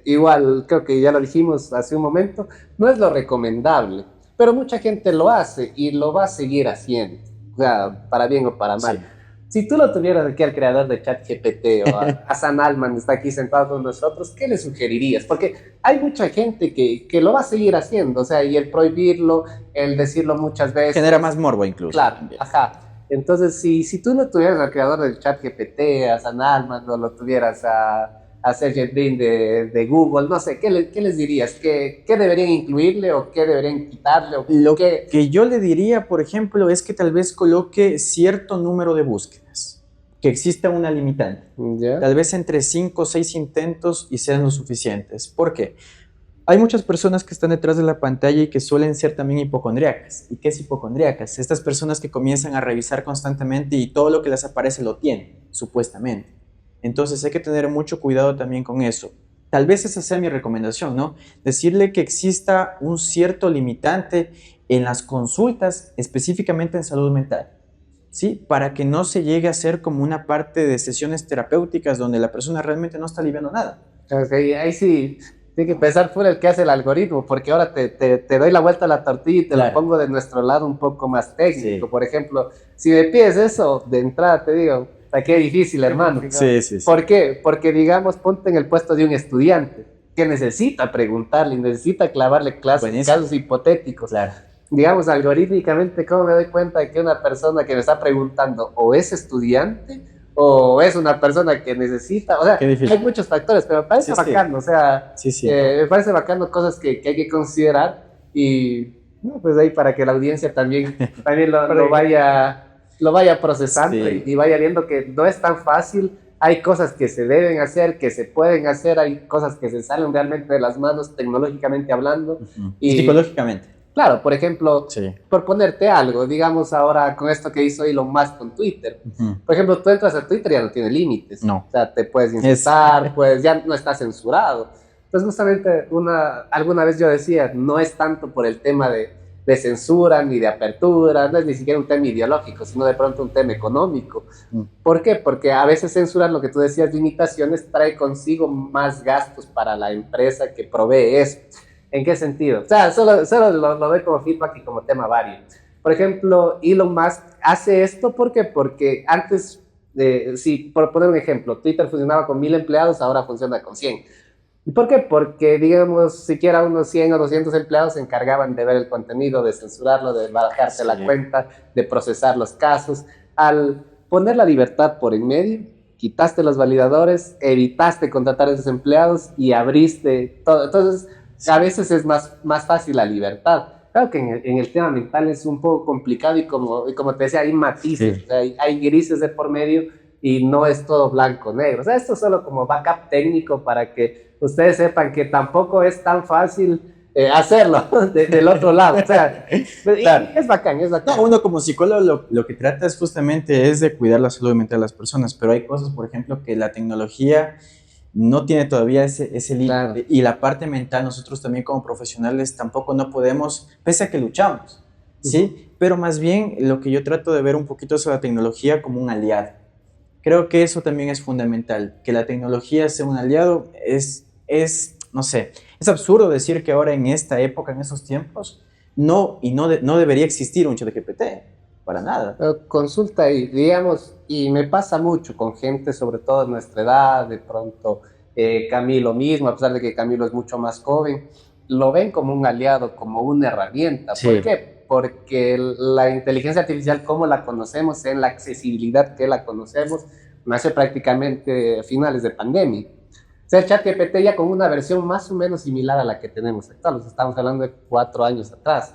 Igual, creo que ya lo dijimos hace un momento, no es lo recomendable, pero mucha gente lo hace y lo va a seguir haciendo, o sea, para bien o para mal. Sí. Si tú lo tuvieras aquí al creador de ChatGPT o a San Alman, está aquí sentado con nosotros, ¿qué le sugerirías? Porque hay mucha gente que lo va a seguir haciendo, o sea, y el prohibirlo, el decirlo muchas veces... Genera más morbo incluso. Claro, También. ajá. Entonces, si tú no tuvieras al creador del ChatGPT, a San Alman, o lo tuvieras a Sergey Brin de Google, no sé, ¿qué les dirías? ¿Qué deberían incluirle o qué deberían quitarle? O Lo qué... que yo le diría, por ejemplo, es que tal vez coloque cierto número de búsquedas, que exista una limitante. ¿Ya? Tal vez entre 5 o 6 intentos y sean lo suficientes. ¿Por qué? Hay muchas personas que están detrás de la pantalla y que suelen ser también hipocondríacas. ¿Y qué es hipocondríacas? Estas personas que comienzan a revisar constantemente y todo lo que les aparece lo tienen, supuestamente. Entonces hay que tener mucho cuidado también con eso. Tal vez esa sea mi recomendación, ¿no? Decirle que exista un cierto limitante en las consultas, específicamente en salud mental. ¿sí? Para que no se llegue a ser como una parte de sesiones terapéuticas donde la persona realmente no está aliviando nada. Okay, ahí sí, tiene que pensar fuera el que hace el algoritmo, porque ahora te doy la vuelta a la tortilla y te lo pongo de nuestro lado un poco más técnico. Sí. Por ejemplo, si me pides eso, de entrada te digo, qué difícil, hermano. Sí, sí, sí. ¿Por qué? Porque, digamos, ponte en el puesto de un estudiante que necesita preguntarle, necesita clavarle clases, casos hipotéticos. Claro. Digamos, algorítmicamente, ¿cómo me doy cuenta de que una persona que me está preguntando o es estudiante o es una persona que necesita? O sea, hay muchos factores, pero me parece bacano, o sea, me parece bacano cosas que hay que considerar y pues ahí para que la audiencia también lo vaya procesando y vaya viendo que no es tan fácil. Hay cosas que se deben hacer, que se pueden hacer, hay cosas que se salen realmente de las manos tecnológicamente hablando. Y psicológicamente. Claro, por ejemplo, por ponerte algo, digamos ahora con esto que hizo Elon Musk con Twitter. Por ejemplo, tú entras a Twitter y ya no tiene límites. No. O sea, te puedes insultar, ya no está censurado. Entonces, justamente, alguna vez yo decía, no es tanto por el tema de censura ni de apertura, no es ni siquiera un tema ideológico, sino de pronto un tema económico. ¿Por qué? Porque a veces censurar, lo que tú decías, limitaciones, trae consigo más gastos para la empresa que provee eso. ¿En qué sentido? O sea, solo lo doy como feedback y como tema vario. Por ejemplo, Elon Musk hace esto, ¿por qué? Porque antes, por poner un ejemplo, Twitter funcionaba con 1000 empleados, ahora funciona con 100. ¿Y por qué? Porque, digamos, siquiera unos 100 o 200 empleados se encargaban de ver el contenido, de censurarlo, de bajarte la cuenta, de procesar los casos. Al poner la libertad por en medio, quitaste los validadores, evitaste contratar a esos empleados y abriste todo. Entonces, a veces es más fácil la libertad. Claro que en el tema mental es un poco complicado y como te decía, hay matices, o sea, hay grises de por medio y no es todo blanco-negro. O sea, esto es solo como backup técnico para que ustedes sepan que tampoco es tan fácil hacerlo del otro lado. O sea, claro. Es bacán. No, uno como psicólogo lo que trata es justamente es de cuidar la salud mental de las personas, pero hay cosas, por ejemplo, que la tecnología no tiene todavía ese límite. Claro. Y la parte mental, nosotros también como profesionales tampoco no podemos, pese a que luchamos, ¿sí? Pero más bien lo que yo trato de ver un poquito es la tecnología como un aliado. Creo que eso también es fundamental, que la tecnología sea un aliado. No sé, es absurdo decir que ahora en esta época, en esos tiempos, no debería existir un ChatGPT, para nada. Consulta y digamos, y me pasa mucho con gente, sobre todo de nuestra edad, de pronto Camilo mismo, a pesar de que Camilo es mucho más joven, lo ven como un aliado, como una herramienta. Sí. ¿Por qué? Porque la inteligencia artificial, como la conocemos, en la accesibilidad que la conocemos, nace prácticamente a finales de pandemia. O sea, el ChatGPT ya con una versión más o menos similar a la que tenemos actual, estamos hablando de 4 años atrás.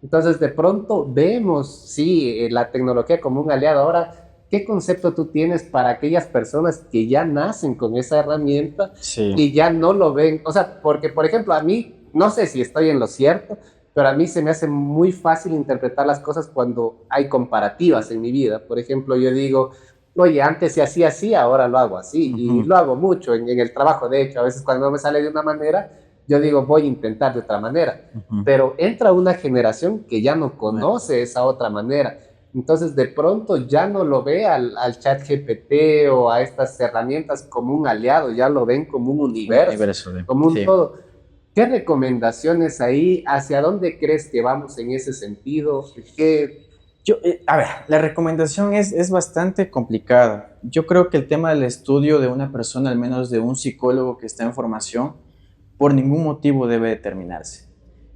Entonces, de pronto vemos, sí, la tecnología como un aliado. Ahora, ¿qué concepto tú tienes para aquellas personas que ya nacen con esa herramienta y ya no lo ven? O sea, porque, por ejemplo, a mí, no sé si estoy en lo cierto, pero a mí se me hace muy fácil interpretar las cosas cuando hay comparativas en mi vida. Por ejemplo, yo digo, oye, antes se hacía así, ahora lo hago así. Y lo hago mucho en el trabajo. De hecho, a veces cuando no me sale de una manera, yo digo, voy a intentar de otra manera. Pero entra una generación que ya no conoce esa otra manera. Entonces, de pronto ya no lo ve al ChatGPT o a estas herramientas como un aliado, ya lo ven como un universo como un todo. ¿Qué recomendaciones ahí? ¿Hacia dónde crees que vamos en ese sentido? A ver, la recomendación es bastante complicada. Yo creo que el tema del estudio de una persona, al menos de un psicólogo que está en formación, por ningún motivo debe determinarse.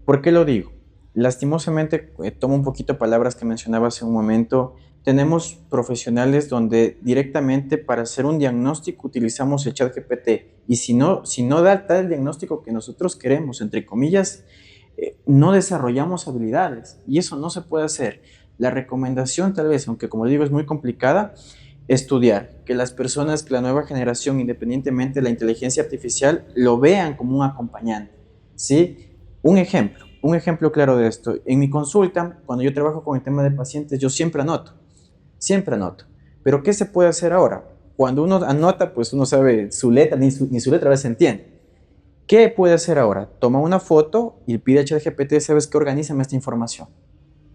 ¿Por qué lo digo? Lastimosamente, tomo un poquito palabras que mencionaba hace un momento, tenemos profesionales donde directamente para hacer un diagnóstico utilizamos el ChatGPT y si no da tal diagnóstico que nosotros queremos, entre comillas, no desarrollamos habilidades y eso no se puede hacer. La recomendación tal vez, aunque como digo es muy complicada, estudiar, que las personas, que la nueva generación, independientemente de la inteligencia artificial, lo vean como un acompañante, ¿sí? Un ejemplo claro de esto, en mi consulta, cuando yo trabajo con el tema de pacientes, yo siempre anoto, pero ¿qué se puede hacer ahora? Cuando uno anota, pues uno sabe su letra, ni su letra a veces se entiende. ¿Qué puede hacer ahora? Toma una foto y pide a ChatGPT, ¿sabes qué? Organízame esta información,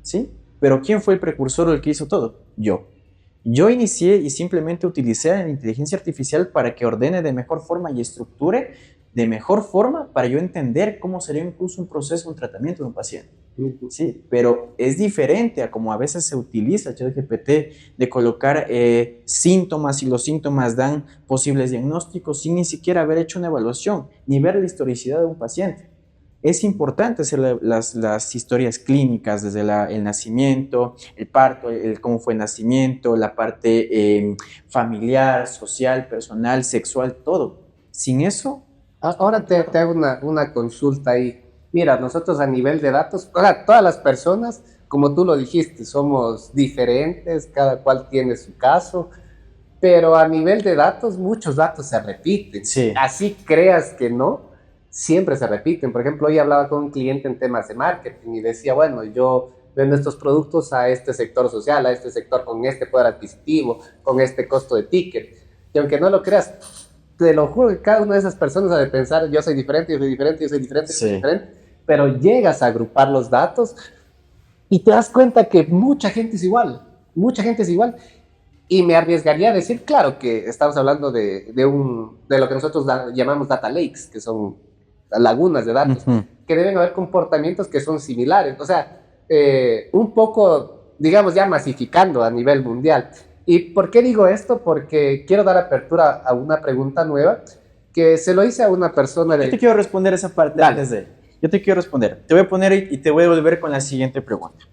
¿sí? Pero ¿quién fue el precursor o el que hizo todo? Yo inicié y simplemente utilicé la inteligencia artificial para que ordene de mejor forma y estructure de mejor forma para yo entender cómo sería incluso un proceso, un tratamiento de un paciente. Sí, pero es diferente a como a veces se utiliza el ChatGPT de colocar síntomas y los síntomas dan posibles diagnósticos sin ni siquiera haber hecho una evaluación ni ver la historicidad de un paciente. Es importante hacer las historias clínicas desde el nacimiento, el parto, cómo fue el nacimiento, la parte familiar, social, personal, sexual, todo. Sin eso... Ahora te hago una consulta ahí. Mira, nosotros a nivel de datos, ahora, todas las personas, como tú lo dijiste, somos diferentes, cada cual tiene su caso, pero a nivel de datos, muchos datos se repiten. Sí. Así creas que no, siempre se repiten. Por ejemplo, hoy hablaba con un cliente en temas de marketing y decía, bueno, yo vendo estos productos a este sector social, a este sector con este poder adquisitivo, con este costo de ticket. Y aunque no lo creas, te lo juro que cada una de esas personas ha de pensar, yo soy diferente, yo soy diferente, yo soy diferente, yo soy diferente, pero llegas a agrupar los datos y te das cuenta que mucha gente es igual, y me arriesgaría a decir, claro, que estamos hablando de lo que nosotros llamamos data lakes, que son lagunas de datos, que deben haber comportamientos que son similares, o sea, un poco, digamos, ya masificando a nivel mundial. ¿Y por qué digo esto? Porque quiero dar apertura a una pregunta nueva que se lo hice a una persona de... Yo te quiero responder esa parte antes de... Yo te quiero responder. Te voy a poner y te voy a volver con la siguiente pregunta.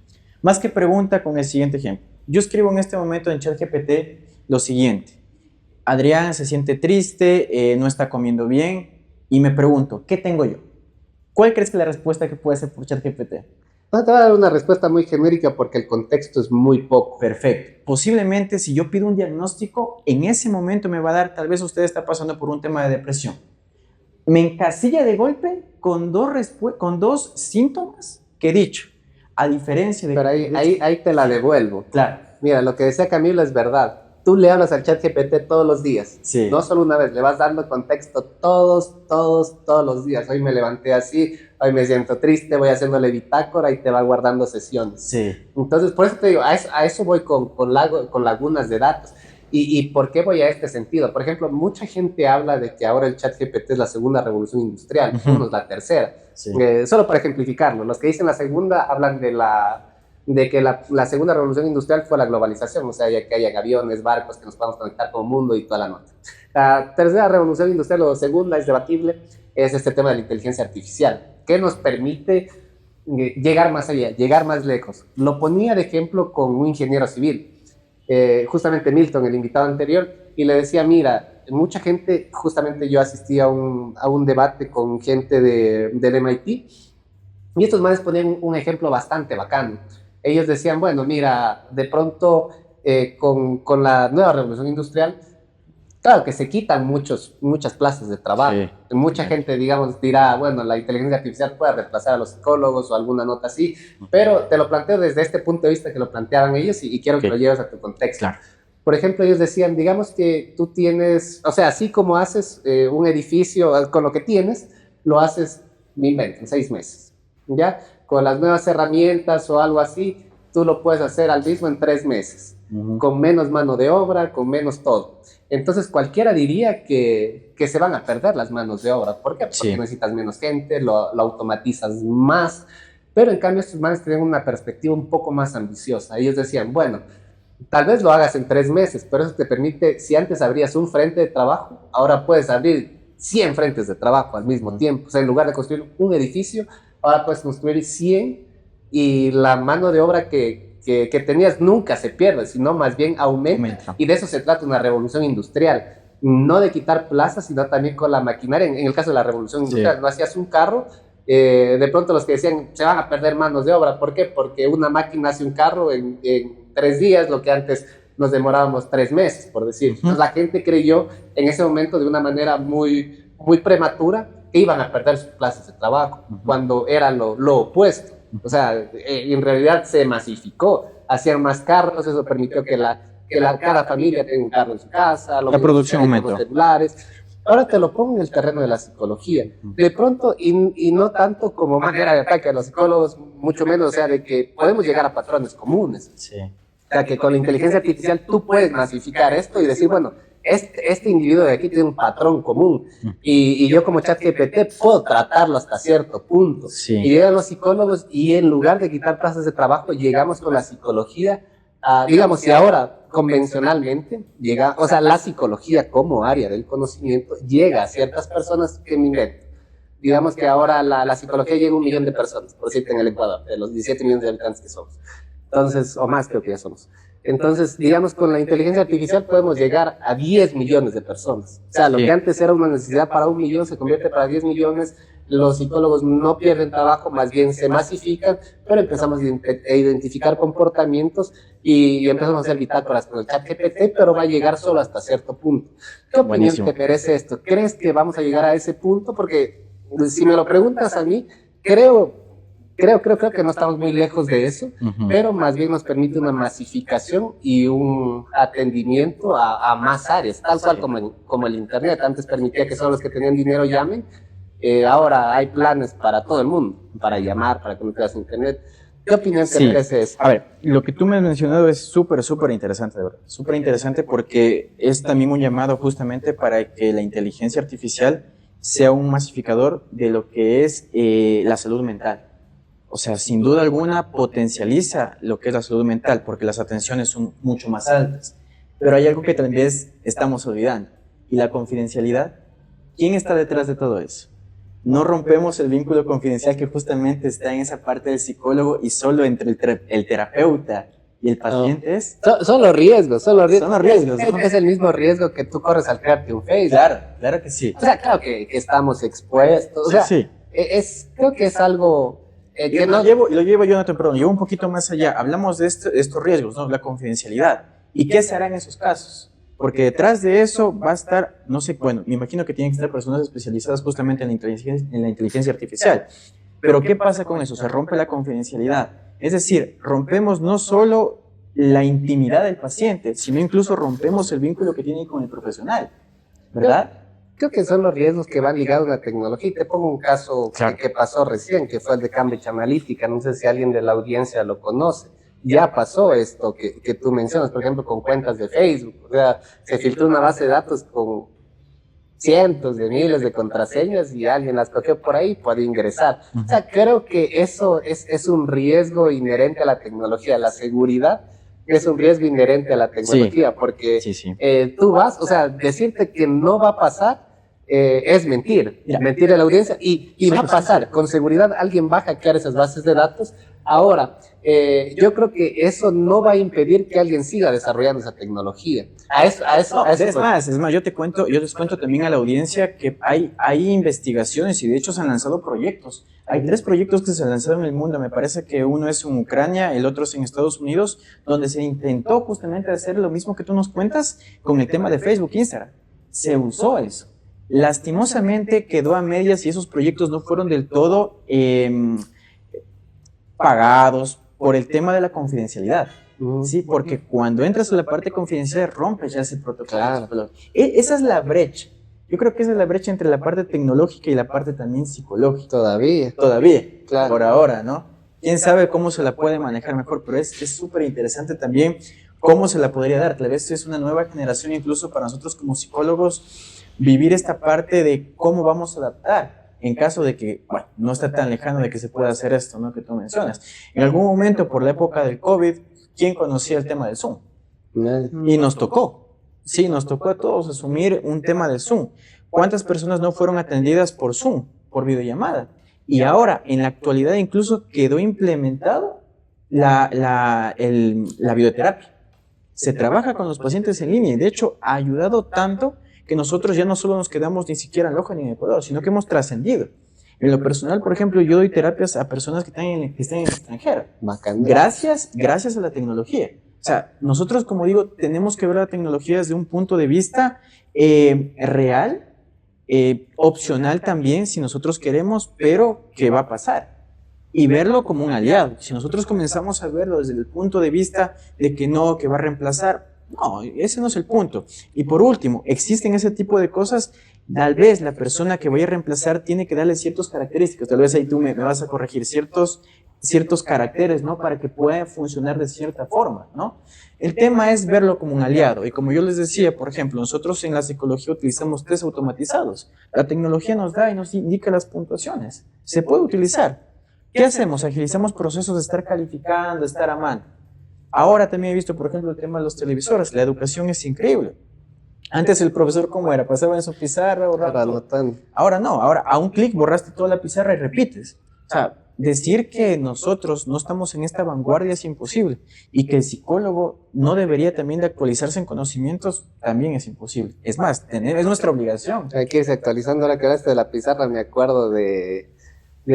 Más que pregunta, con el siguiente ejemplo. Yo escribo en este momento en ChatGPT lo siguiente. Adrián se siente triste, no está comiendo bien y me pregunto, ¿qué tengo yo? ¿Cuál crees que es la respuesta que puede ser por ChatGPT? No te voy a dar una respuesta muy genérica porque el contexto es muy poco. Perfecto. Posiblemente si yo pido un diagnóstico, en ese momento me va a dar, tal vez usted está pasando por un tema de depresión. Me encasilla de golpe con dos síntomas que he dicho, a diferencia de... Pero ahí te la devuelvo. Claro. Mira, lo que decía Camilo es verdad. Tú le hablas al ChatGPT todos los días. Sí. No solo una vez, le vas dando contexto todos los días. Hoy me levanté así, hoy me siento triste, voy haciéndole bitácora y te va guardando sesiones. Sí. Entonces, por eso te digo, a eso voy con lagunas de datos. ¿Y por qué voy a este sentido? Por ejemplo, mucha gente habla de que ahora el ChatGPT es la segunda revolución industrial, uno es la tercera. Sí. Solo para ejemplificarlo, los que dicen la segunda hablan de que la segunda revolución industrial fue la globalización, o sea, ya que hayan aviones, barcos, que nos podamos conectar con el mundo y toda la nota. La tercera revolución industrial, o segunda, es debatible, es este tema de la inteligencia artificial, que nos permite llegar más allá, llegar más lejos. Lo ponía de ejemplo con un ingeniero civil, justamente Milton, el invitado anterior, y le decía, mira, mucha gente, justamente yo asistí a un debate con gente del MIT, y estos manes ponían un ejemplo bastante bacano. Ellos decían, bueno, mira, de pronto con la nueva revolución industrial, claro que se quitan muchas plazas de trabajo. Sí. Mucha gente, digamos, dirá, bueno, la inteligencia artificial puede reemplazar a los psicólogos o alguna nota así, pero te lo planteo desde este punto de vista que lo planteaban ellos y quiero que lo lleves a tu contexto. Claro. Por ejemplo, ellos decían, digamos que tú tienes, o sea, así como haces un edificio con lo que tienes, lo haces, me invento, en 6 meses, ¿ya? Con las nuevas herramientas o algo así, tú lo puedes hacer al mismo en 3 meses, con menos mano de obra, con menos todo. Entonces cualquiera diría que se van a perder las manos de obra. ¿Por qué? Porque necesitas menos gente, lo automatizas más, pero en cambio estos manes tienen una perspectiva un poco más ambiciosa. Ellos decían, bueno, tal vez lo hagas en 3 meses, pero eso te permite, si antes abrías un frente de trabajo, ahora puedes abrir 100 frentes de trabajo al mismo tiempo. O sea, en lugar de construir un edificio, ahora puedes construir 100 y la mano de obra que tenías nunca se pierde, sino más bien aumenta. Y de eso se trata una revolución industrial. No de quitar plazas, sino también con la maquinaria. En el caso de la revolución industrial, no hacías un carro, de pronto los que decían se van a perder manos de obra. ¿Por qué? Porque una máquina hace un carro en 3 días, lo que antes nos demorábamos 3 meses, por decir. Entonces la gente creyó en ese momento de una manera muy, muy prematura que iban a perder sus plazas de trabajo, cuando era lo opuesto. O sea, en realidad se masificó, hacían más carros, eso permitió que cada familia tenga un carro en su casa, la producción aumentó. Celulares. Ahora te lo pongo en el terreno de la psicología. De pronto, y no tanto como manera de ataque a los psicólogos, mucho menos, o sea, de que podemos llegar a patrones comunes. Sí. O sea, que con la inteligencia artificial tú puedes masificar esto y decir, bueno, este individuo de aquí tiene un patrón común y yo como ChatGPT puedo tratarlo hasta cierto punto. Sí. Y llegan los psicólogos y en lugar de quitar plazas de trabajo, llegamos con la psicología, digamos, si ahora convencionalmente llega, o sea, la psicología como área del conocimiento llega a ciertas personas que me invento. Digamos que ahora la psicología llega a 1 millón de personas, por decirte, en el Ecuador, de los 17 millones de habitantes que somos. Entonces, o más creo que ya somos. Entonces, digamos, con la inteligencia artificial podemos llegar a 10 millones de personas. O sea, lo que antes era una necesidad para 1 millón se convierte para 10 millones. Los psicólogos no pierden trabajo, más bien se masifican, pero empezamos a identificar comportamientos y empezamos a hacer bitácoras con el ChatGPT, pero va a llegar solo hasta cierto punto. ¿Qué opinión te merece esto? ¿Crees que vamos a llegar a ese punto? Porque si me lo preguntas a mí, creo que no estamos muy lejos de eso, pero más bien nos permite una masificación y un atendimiento a más áreas, tal cual como el Internet. Antes permitía que solo los que tenían dinero llamen, ahora hay planes para todo el mundo, para llamar, para conectarse a Internet. ¿Qué opinión te merece eso? A ver, lo que tú me has mencionado es súper interesante, de verdad. Súper interesante porque es también un llamado justamente para que la inteligencia artificial sea un masificador de lo que es la salud mental. O sea, sin duda alguna potencializa lo que es la salud mental porque las atenciones son mucho más altas. Pero hay algo que tal vez estamos olvidando y la confidencialidad. ¿Quién está detrás de todo eso? No rompemos el vínculo confidencial que justamente está en esa parte del psicólogo y solo entre el terapeuta y el paciente es. Son los riesgos, Son los riesgos, ¿no? Es el mismo riesgo que tú corres al crearte un Facebook. Claro que sí. O sea, claro que estamos expuestos. O sea, sí. Creo que es algo... Lo llevo, Jonathan, perdón, llevo un poquito más allá. Hablamos de estos riesgos, ¿no? La confidencialidad. ¿Y qué se hará en esos casos? Porque detrás de eso va a estar, no sé, bueno, me imagino que tienen que estar personas especializadas justamente en la inteligencia artificial. Pero ¿qué pasa con eso? Se rompe la confidencialidad. Es decir, rompemos no solo la intimidad del paciente, sino incluso rompemos el vínculo que tiene con el profesional, ¿verdad? Creo que son los riesgos que van ligados a la tecnología. Y te pongo un caso que pasó recién, que fue el de Cambridge Analytica. No sé si alguien de la audiencia lo conoce. Ya pasó esto que tú mencionas, por ejemplo, con cuentas de Facebook. O sea, se filtró una base de datos con cientos de miles de contraseñas y alguien las cogió por ahí y puede ingresar. O sea, creo que eso es un riesgo inherente a la tecnología. La seguridad es un riesgo inherente a la tecnología, porque tú vas, o sea, decirte que no va a pasar es mentir a la audiencia y va a pasar. Con seguridad alguien va a hackear esas bases de datos. Ahora, yo creo que eso no va a impedir que alguien siga desarrollando esa tecnología. Es más, yo les cuento también a la audiencia que hay investigaciones y de hecho se han lanzado proyectos. Hay 3 proyectos que se lanzaron en el mundo. Me parece que uno es en Ucrania, el otro es en Estados Unidos, donde se intentó justamente hacer lo mismo que tú nos cuentas con el tema de Facebook e Instagram. Se usó eso. Lastimosamente quedó a medias y esos proyectos no fueron del todo pagados por el tema de la confidencialidad. Sí, porque cuando entras a la parte confidencial rompes ya ese protocolo. Claro. Esa es la brecha. Yo creo que esa es la brecha entre la parte tecnológica y la parte también psicológica. Todavía, claro. Por ahora, ¿no? Quién sabe cómo se la puede manejar mejor, pero es súper interesante también cómo se la podría dar. Tal vez es una nueva generación incluso para nosotros como psicólogos vivir esta parte de cómo vamos a adaptar en caso de que, bueno, no está tan lejano de que se pueda hacer esto, ¿no? Que tú mencionas. En algún momento, por la época del COVID, ¿quién conocía el tema del Zoom? Y nos tocó. Sí, nos tocó a todos asumir un tema del Zoom. ¿Cuántas personas no fueron atendidas por Zoom, por videollamada? Y ahora, en la actualidad, incluso quedó implementado la videoterapia. Se trabaja con los pacientes en línea y, de hecho, ha ayudado tanto que nosotros ya no solo nos quedamos ni siquiera en Loja ni en Ecuador, sino que hemos trascendido. En lo personal, por ejemplo, yo doy terapias a personas que están en el extranjero. Gracias a la tecnología. O sea, nosotros, como digo, tenemos que ver la tecnología desde un punto de vista real, opcional también, si nosotros queremos, pero ¿qué va a pasar? Y verlo como un aliado. Si nosotros comenzamos a verlo desde el punto de vista de que no, que va a reemplazar, no, ese no es el punto. Y por último, existen ese tipo de cosas. Tal vez la persona que vaya a reemplazar tiene que darle ciertas características. Tal vez ahí tú me vas a corregir ciertos ciertos caracteres, ¿no? Para que pueda funcionar de cierta forma, ¿no? El tema es verlo como un aliado. Y como yo les decía, por ejemplo, nosotros en la psicología utilizamos test automatizados. La tecnología nos da y nos indica las puntuaciones. Se puede utilizar. ¿Qué hacemos? Agilizamos procesos de estar calificando, de estar a mano. Ahora también he visto, por ejemplo, el tema de los televisores. La educación es increíble. Antes el profesor, ¿cómo era? Pasaba en su pizarra, borraba todo. Ahora no, ahora a un clic borraste toda la pizarra y repites. O sea, decir que nosotros no estamos en esta vanguardia es imposible, y que el psicólogo no debería también de actualizarse en conocimientos también es imposible. Es más, es nuestra obligación. Hay que irse actualizando. Ahora que hablaste de la pizarra, me acuerdo de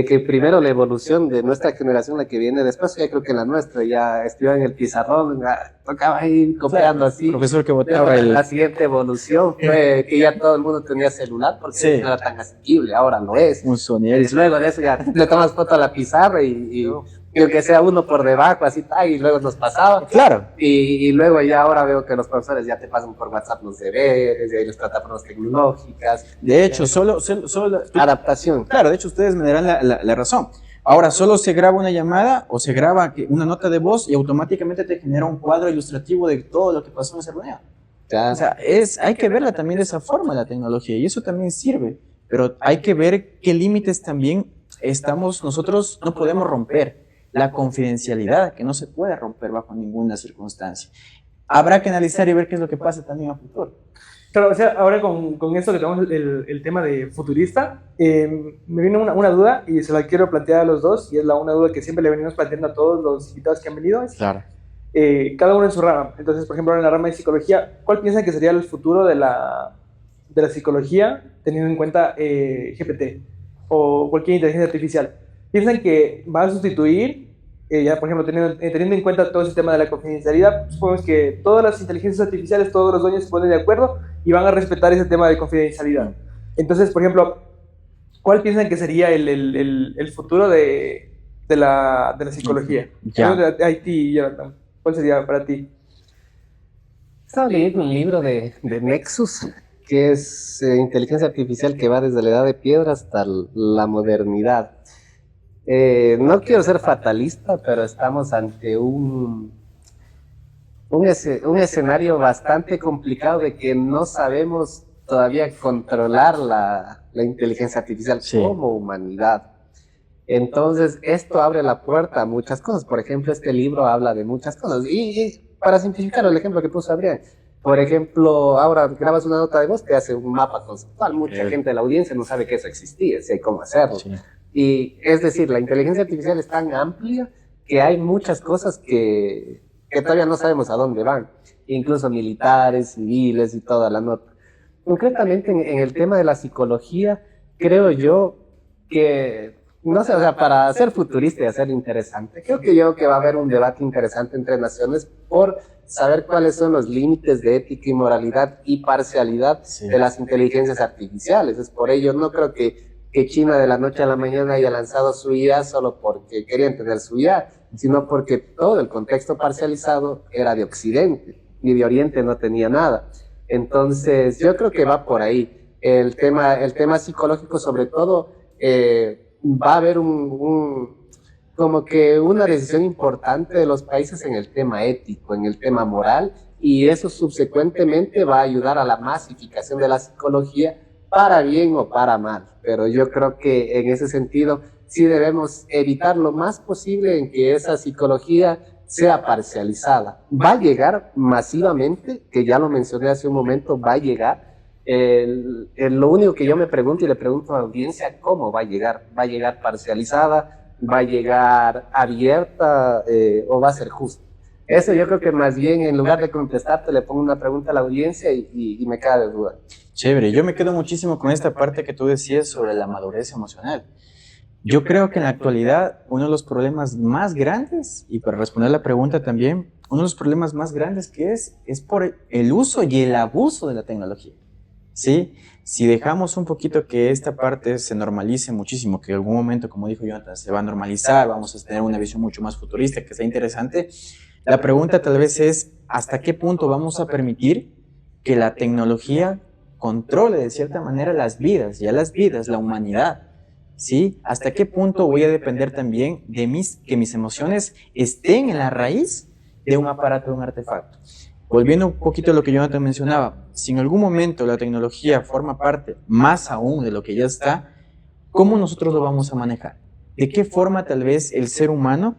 que primero la evolución de nuestra generación, la que viene después, ya creo que la nuestra, ya estudiaba en el pizarrón, tocaba ahí copiando así. Profesor que boteaba La siguiente evolución fue que ya todo el mundo tenía celular, porque Sí. no era tan asequible, ahora lo es. un sonido. Y luego de eso ya le tomas foto a la pizarra y que sea uno por debajo, así, y luego nos pasaba. Claro. Y luego ya ahora veo que los profesores ya te pasan por WhatsApp los deberes, y ahí las plataformas tecnológicas. De hecho, solo Adaptación. claro, de hecho ustedes me darán la razón. Ahora, solo se graba una llamada o se graba una nota de voz y automáticamente te genera un cuadro ilustrativo de todo lo que pasó en esa reunión. Ya. O sea, hay que verla también de esa forma la tecnología, y eso también sirve, pero hay que ver qué límites también nosotros no podemos romper. La confidencialidad, que no se puede romper bajo ninguna circunstancia. Habrá que analizar y ver qué es lo que pasa también a futuro. Claro, o sea, ahora con esto que tenemos el tema de futurista, me vino una duda y se la quiero plantear a los dos, y es una duda que siempre le venimos planteando a todos los invitados que han venido. Claro. Cada uno en su rama. Entonces, por ejemplo, en la rama de psicología, ¿cuál piensan que sería el futuro de la psicología teniendo en cuenta GPT o cualquier inteligencia artificial? ¿Piensan que va a sustituir, ya por ejemplo, teniendo en cuenta todo ese tema de la confidencialidad? Supongamos que todas las inteligencias artificiales, todos los dueños se ponen de acuerdo y van a respetar ese tema de confidencialidad. Entonces, por ejemplo, ¿cuál piensan que sería el futuro de la psicología? Ya. Haití, Jonathan, ¿cuál sería para ti? Estaba leyendo un libro de Nexus, que es inteligencia artificial que va desde la edad de piedra hasta la modernidad. No quiero ser fatalista, pero estamos ante un escenario bastante complicado de que no sabemos todavía controlar la inteligencia artificial como humanidad. Entonces, esto abre la puerta a muchas cosas. Por ejemplo, este libro habla de muchas cosas. Y para simplificar el ejemplo que puso Adrián, por ejemplo, ahora grabas una nota de voz, te hace un mapa conceptual. Mucha gente de la audiencia no sabe que eso existía, si hay cómo hacerlo. Sí. Y es decir, la inteligencia artificial es tan amplia que hay muchas cosas que todavía no sabemos a dónde van, incluso militares, civiles y toda la nota. Concretamente en el tema de la psicología, creo yo que, no sé, o sea, para ser futurista y hacer interesante, creo que va a haber un debate interesante entre naciones por saber cuáles son los límites de ética y moralidad y parcialidad de las inteligencias artificiales. Es por ello, no creo que China de la noche a la mañana haya lanzado su IA solo porque querían tener su IA, sino porque todo el contexto parcializado era de Occidente y de Oriente no tenía nada. Entonces, yo creo que va por ahí. El tema psicológico, sobre todo, va a haber como que una decisión importante de los países en el tema ético, en el tema moral, y eso subsecuentemente va a ayudar a la masificación de la psicología para bien o para mal. Pero yo creo que en ese sentido sí debemos evitar lo más posible en que esa psicología sea parcializada. Va a llegar masivamente, que ya lo mencioné hace un momento, va a llegar. Lo único que yo me pregunto y le pregunto a la audiencia, ¿cómo va a llegar? ¿Va a llegar parcializada? ¿Va a llegar abierta? ¿O va a ser justo? Eso yo creo que más bien, en lugar de contestarte, le pongo una pregunta a la audiencia y me queda de duda. Chévere, yo me quedo muchísimo con esta parte que tú decías sobre la madurez emocional. Yo creo que en la actualidad uno de los problemas más grandes, y para responder la pregunta también, uno de los problemas más grandes que es por el uso y el abuso de la tecnología. ¿Sí? Si dejamos un poquito que esta parte se normalice muchísimo, que en algún momento, como dijo Jonathan, se va a normalizar, vamos a tener una visión mucho más futurista, que sea interesante, la pregunta tal vez es, ¿hasta qué punto vamos a permitir que la tecnología controle de cierta manera las vidas, ya las vidas, la humanidad? ¿sí? ¿Hasta qué punto voy a depender también de que mis emociones estén en la raíz de un aparato, de un artefacto? Volviendo un poquito a lo que Jonathan mencionaba, si en algún momento la tecnología forma parte más aún de lo que ya está, ¿cómo nosotros lo vamos a manejar? ¿De qué forma tal vez el ser humano,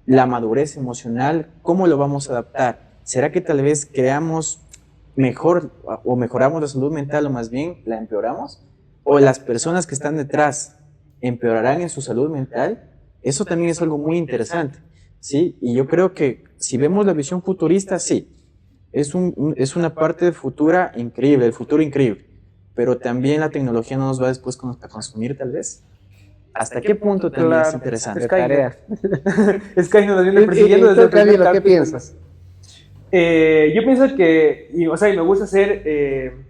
la madurez emocional, cómo lo vamos a adaptar? ¿Será que tal vez creamos mejor o mejoramos la salud mental o más bien la empeoramos? ¿O las personas que están detrás empeorarán en su salud mental? Eso también es algo muy interesante, ¿sí? Y yo creo que si vemos la visión futurista, sí, es una parte futura increíble, el futuro increíble, pero también la tecnología no nos va después a consumir tal vez. ¿Hasta qué punto también es interesante? De tarea. Skynet nos viene persiguiendo desde el primer Camilo, ¿qué capítulo. piensas? Yo pienso que, o sea, y me gusta tener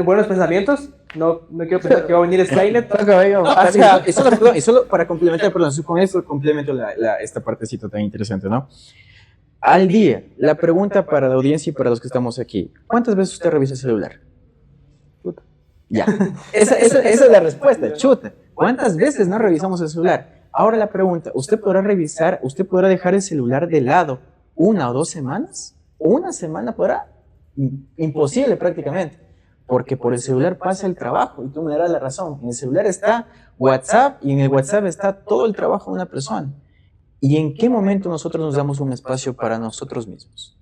buenos pensamientos. No quiero pensar que va a venir Skynet. O sea, y solo para complementar, perdón, con eso complemento esta partecita tan interesante, ¿no? Al día, la pregunta para la audiencia y para los que estamos aquí, ¿cuántas veces usted revisa el celular? Chuta. Ya, esa es la respuesta, chuta. ¿Cuántas veces no revisamos el celular? Ahora la pregunta, ¿usted podrá dejar el celular de lado 1 o 2 semanas? ¿Una semana podrá? Imposible prácticamente, porque por el celular pasa el trabajo, y tú me darás la razón. En el celular está WhatsApp, y en el WhatsApp está todo el trabajo de una persona. ¿Y en qué momento nosotros nos damos un espacio para nosotros mismos?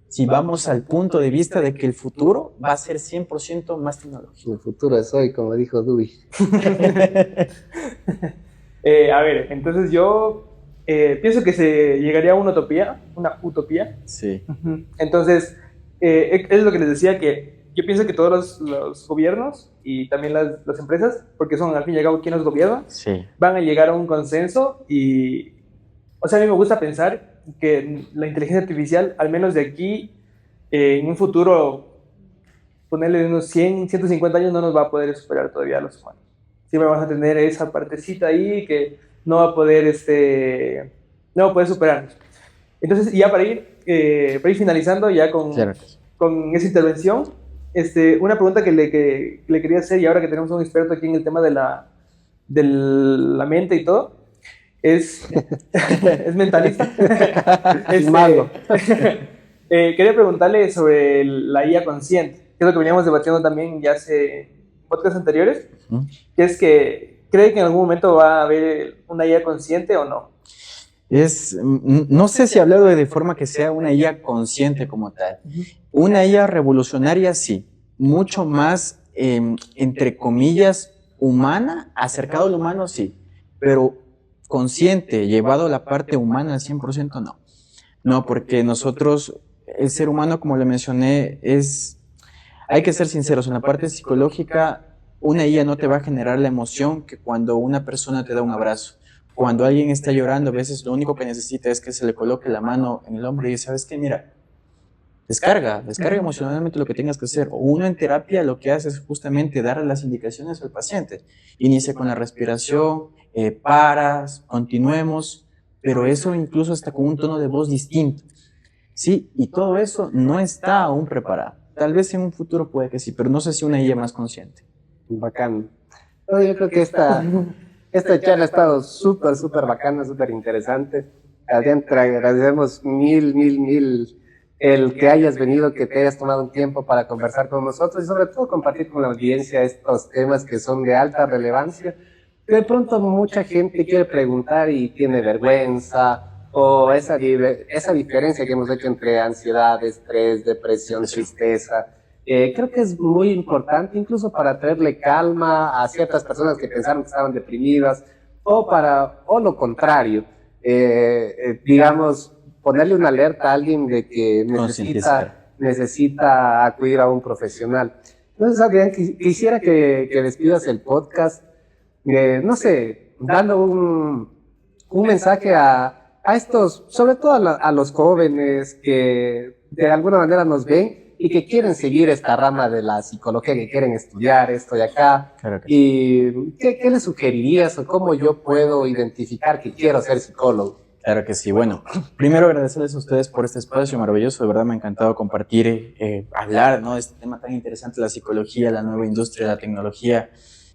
Si vamos al punto de vista de que el futuro va a ser 100% más tecnológico. El futuro es hoy, como dijo Dewey. A ver, entonces yo pienso que se llegaría a una utopía. Sí. Entonces, es lo que les decía, que yo pienso que todos los gobiernos y también las empresas, porque son al fin y al cabo quienes nos gobiernan, Sí. van a llegar a un consenso y, o sea, a mí me gusta pensar que la inteligencia artificial, al menos de aquí, en un futuro, ponerle unos 100, 150 años, no nos va a poder superar todavía a los humanos. Siempre vamos a tener esa partecita ahí que no va a poder, no va a poder superarnos. Entonces, ya para ir finalizando ya con esa intervención, una pregunta que le quería hacer, y ahora que tenemos un experto aquí en el tema de la mente y todo, es mentalista. Malo. Quería preguntarle sobre la IA consciente, que es lo que veníamos debatiendo también ya hace podcasts anteriores, que es que ¿cree que en algún momento va a haber una IA consciente o no? No sé si hablarlo de forma que sea una IA consciente como tal. Una IA revolucionaria, sí. Mucho más, entre comillas, humana, acercado al humano, sí. Pero consciente, llevado a la parte humana al 100%, no. No, porque nosotros, el ser humano, como le mencioné, hay que ser sinceros, en la parte psicológica, una IA no te va a generar la emoción que cuando una persona te da un abrazo. Cuando alguien está llorando, a veces lo único que necesita es que se le coloque la mano en el hombro y ¿sabes qué? Mira, descarga emocionalmente lo que tengas que hacer. O uno en terapia lo que hace es justamente dar las indicaciones al paciente. Inicia con la respiración, paras, continuemos, pero eso incluso hasta con un tono de voz distinto. Sí, y todo eso no está aún preparado. Tal vez en un futuro puede que sí, pero no sé si una IA más consciente. Bacán. Yo creo que esta charla ha estado súper bacana, súper interesante. Adrián, te agradecemos mil el que hayas venido, que te hayas tomado un tiempo para conversar con nosotros y sobre todo compartir con la audiencia estos temas que son de alta relevancia. Que de pronto mucha gente quiere preguntar y tiene vergüenza, o esa diferencia que hemos hecho entre ansiedad, estrés, depresión, tristeza. Creo que es muy importante incluso para traerle calma a ciertas personas que pensaron que estaban deprimidas o lo contrario, digamos, ponerle una alerta a alguien de que necesita acudir a un profesional. Entonces, Adrián, quisiera que despidas el podcast, no sé, dando un mensaje a estos, sobre todo a los jóvenes que de alguna manera nos ven y que quieren seguir esta rama de la psicología, que quieren estudiar esto de acá. Claro que ¿Y qué les sugerirías o cómo yo puedo identificar que quiero ser psicólogo? Claro que sí. Bueno, primero agradecerles a ustedes por este espacio maravilloso. De verdad me ha encantado compartir, hablar, ¿no?, de este tema tan interesante, la psicología, la nueva industria, la tecnología.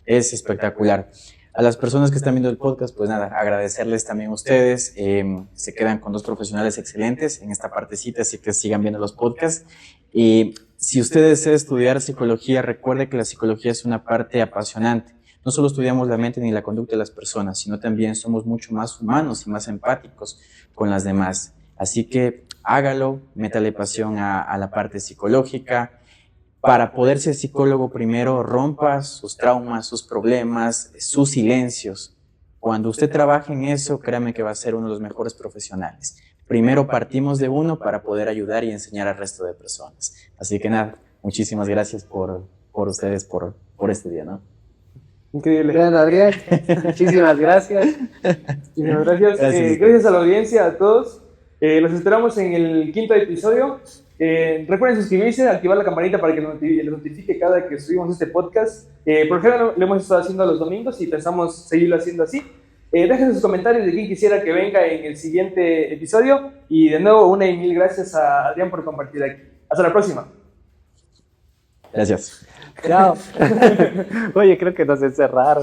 Es espectacular. A las personas que están viendo el podcast, pues nada, agradecerles también a ustedes. Se quedan con dos profesionales excelentes en esta partecita, así que sigan viendo los podcasts. Y si usted desea estudiar psicología, recuerde que la psicología es una parte apasionante. No solo estudiamos la mente ni la conducta de las personas, sino también somos mucho más humanos y más empáticos con las demás. Así que hágalo, métale pasión a la parte psicológica. Para poder ser psicólogo, primero rompa sus traumas, sus problemas, sus silencios. Cuando usted trabaje en eso, créame que va a ser uno de los mejores profesionales. Primero partimos de uno para poder ayudar y enseñar al resto de personas. Así que nada, muchísimas gracias por ustedes, por este día, ¿no? Increíble. Bien, Adrián, muchísimas gracias. Muchísimas gracias. Gracias a la audiencia, a todos. Los esperamos en el 5º episodio. Recuerden suscribirse, activar la campanita para que les notifique cada que subimos este podcast. Por ejemplo, lo hemos estado haciendo los domingos y pensamos seguirlo haciendo así. Dejen sus comentarios de quién quisiera que venga en el siguiente episodio. Y de nuevo, una y mil gracias a Adrián por compartir aquí. Hasta la próxima. Gracias. Chao. Oye, creo que nos encerraron.